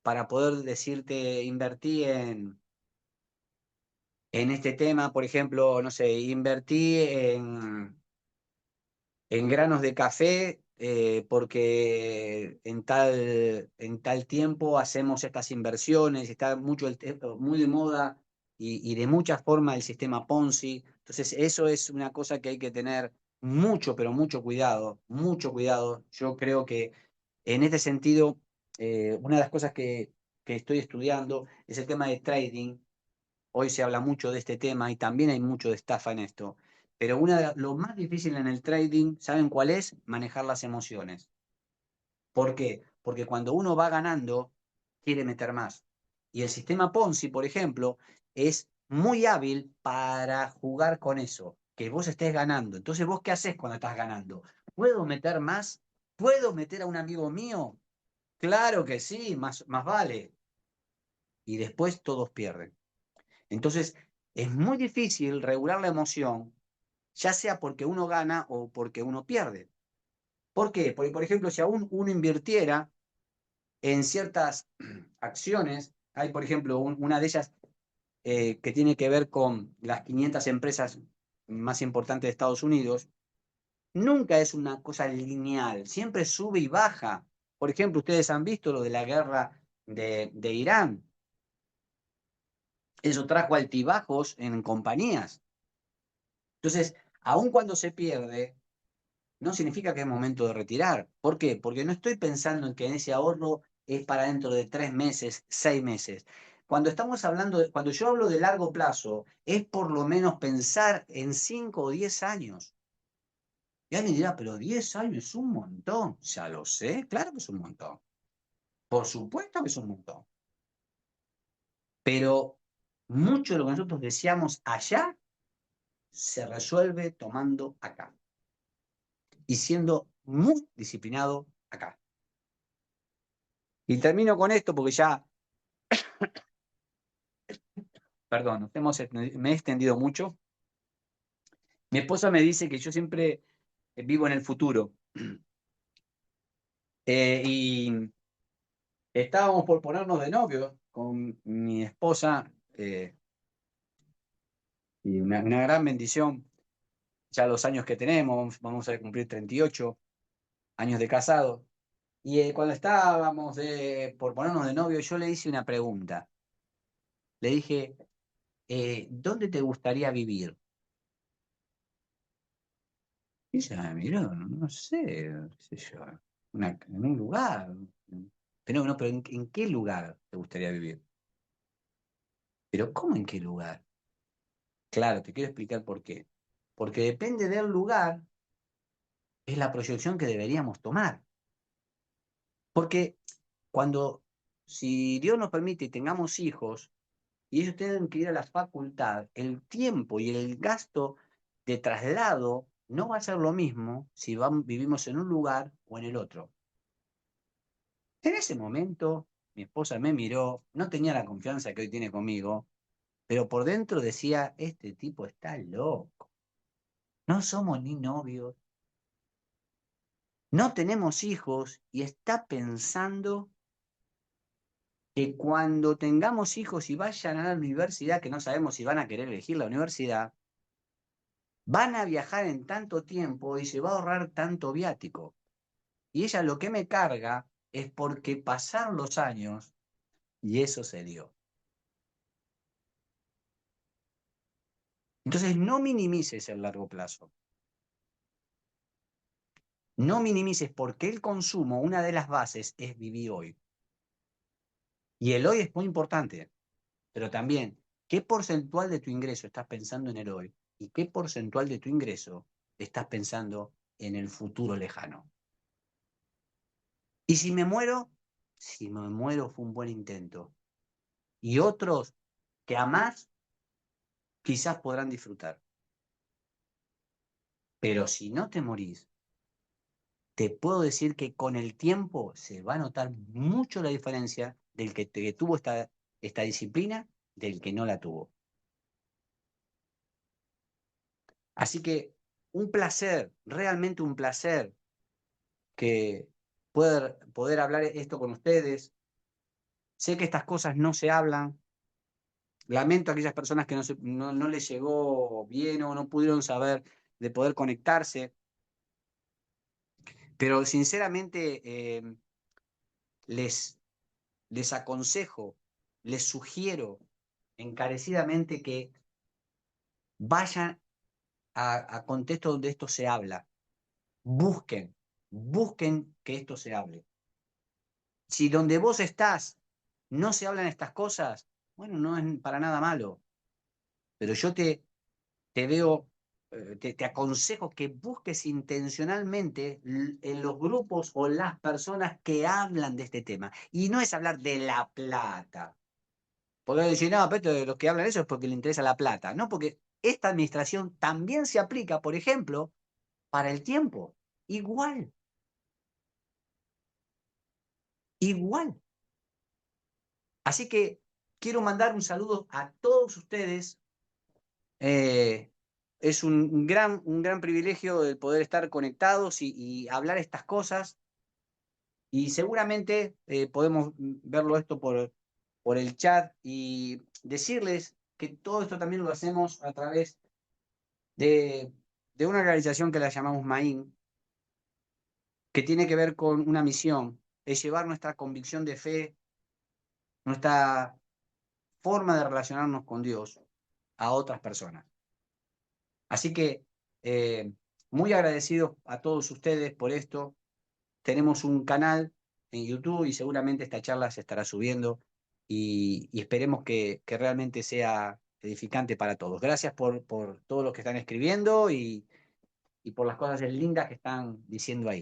para poder decirte invertí en este tema, por ejemplo, no sé, invertí en granos de café porque en tal tiempo hacemos estas inversiones, está mucho muy de moda y de muchas formas el sistema Ponzi. Entonces, eso es una cosa que hay que tener mucho, pero mucho cuidado, mucho cuidado. Yo creo que en este sentido, una de las cosas que estoy estudiando es el tema de trading. Hoy se habla mucho de este tema y también hay mucho de estafa en esto. Pero lo más difícil en el trading, ¿saben cuál es? Manejar las emociones. ¿Por qué? Porque cuando uno va ganando, quiere meter más. Y el sistema Ponzi, por ejemplo, es muy hábil para jugar con eso, que vos estés ganando. Entonces, ¿vos qué haces cuando estás ganando? ¿Puedo meter más? ¿Puedo meter a un amigo mío? Claro que sí, más vale. Y después todos pierden. Entonces, es muy difícil regular la emoción, ya sea porque uno gana o porque uno pierde. ¿Por qué? Porque, por ejemplo, si aún uno invirtiera en ciertas acciones, hay, por ejemplo, una de ellas que tiene que ver con las 500 empresas más importantes de Estados Unidos, nunca es una cosa lineal, siempre sube y baja. Por ejemplo, ustedes han visto lo de la guerra de Irán. Eso trajo altibajos en compañías. Entonces, aun cuando se pierde, no significa que es momento de retirar. ¿Por qué? Porque no estoy pensando en que ese ahorro es para dentro de 3 meses, 6 meses. Cuando yo hablo de largo plazo, es por lo menos pensar en 5 o 10 años. Y alguien dirá, pero 10 años es un montón. Ya lo sé, claro que es un montón. Por supuesto que es un montón. Pero mucho de lo que nosotros deseamos allá se resuelve tomando acá y siendo muy disciplinado acá. Y termino con esto porque ya, perdón, me he extendido mucho. Mi esposa me dice que yo siempre vivo en el futuro. Y estábamos por ponernos de novio con mi esposa y una gran bendición. Ya los años que tenemos, vamos a cumplir 38 años de casado. Y cuando estábamos por ponernos de novio, yo le hice una pregunta. Le dije, ¿dónde te gustaría vivir? Y ella me miró, no sé, qué sé yo, en un lugar. Pero no, pero ¿en qué lugar te gustaría vivir? Pero ¿cómo en qué lugar? Claro, te quiero explicar por qué. Porque depende del lugar, es la proyección que deberíamos tomar. Porque cuando, si Dios nos permite y tengamos hijos, y ellos tienen que ir a la facultad, el tiempo y el gasto de traslado no va a ser lo mismo si vivimos en un lugar o en el otro. En ese momento, mi esposa me miró, no tenía la confianza que hoy tiene conmigo, pero por dentro decía, este tipo está loco. No somos ni novios, no tenemos hijos y está pensando que cuando tengamos hijos y vayan a la universidad, que no sabemos si van a querer elegir la universidad, van a viajar en tanto tiempo y se va a ahorrar tanto viático. Y ella lo que me carga es porque pasaron los años y eso se dio. Entonces, no minimices el largo plazo. No minimices porque el consumo, una de las bases es vivir hoy. Y el hoy es muy importante, pero también, ¿qué porcentual de tu ingreso estás pensando en el hoy? ¿Y qué porcentual de tu ingreso estás pensando en el futuro lejano? Y si me muero fue un buen intento. Y otros que a más quizás podrán disfrutar. Pero si no te morís, te puedo decir que con el tiempo se va a notar mucho la diferencia del que tuvo esta disciplina del que no la tuvo. Así que un placer, realmente un placer que poder hablar esto con ustedes. Sé que estas cosas no se hablan. Lamento a aquellas personas que no les llegó bien o no pudieron saber de poder conectarse, pero sinceramente les, les aconsejo, les sugiero encarecidamente que vayan a contextos donde esto se habla. Busquen, busquen que esto se hable. Si donde vos estás no se hablan estas cosas, bueno, no es para nada malo, pero yo te veo, te aconsejo que busques intencionalmente en los grupos o las personas que hablan de este tema. Y no es hablar de la plata. Porque decir, no, pero los que hablan eso es porque les interesa la plata. No, porque esta administración también se aplica, por ejemplo, para el tiempo. Igual, igual. Así que quiero mandar un saludo a todos ustedes. Es un gran privilegio el poder estar conectados y hablar estas cosas. Y seguramente podemos verlo esto por el chat y decirles que todo esto también lo hacemos a través de, de una organización que la llamamos MAIN, que tiene que ver con una misión, es llevar nuestra convicción de fe, nuestra forma de relacionarnos con Dios a otras personas. Así que muy agradecidos a todos ustedes por esto. Tenemos un canal en YouTube y seguramente esta charla se estará subiendo y esperemos que realmente sea edificante para todos. Gracias por todos los que están escribiendo y por las cosas lindas que están diciendo ahí.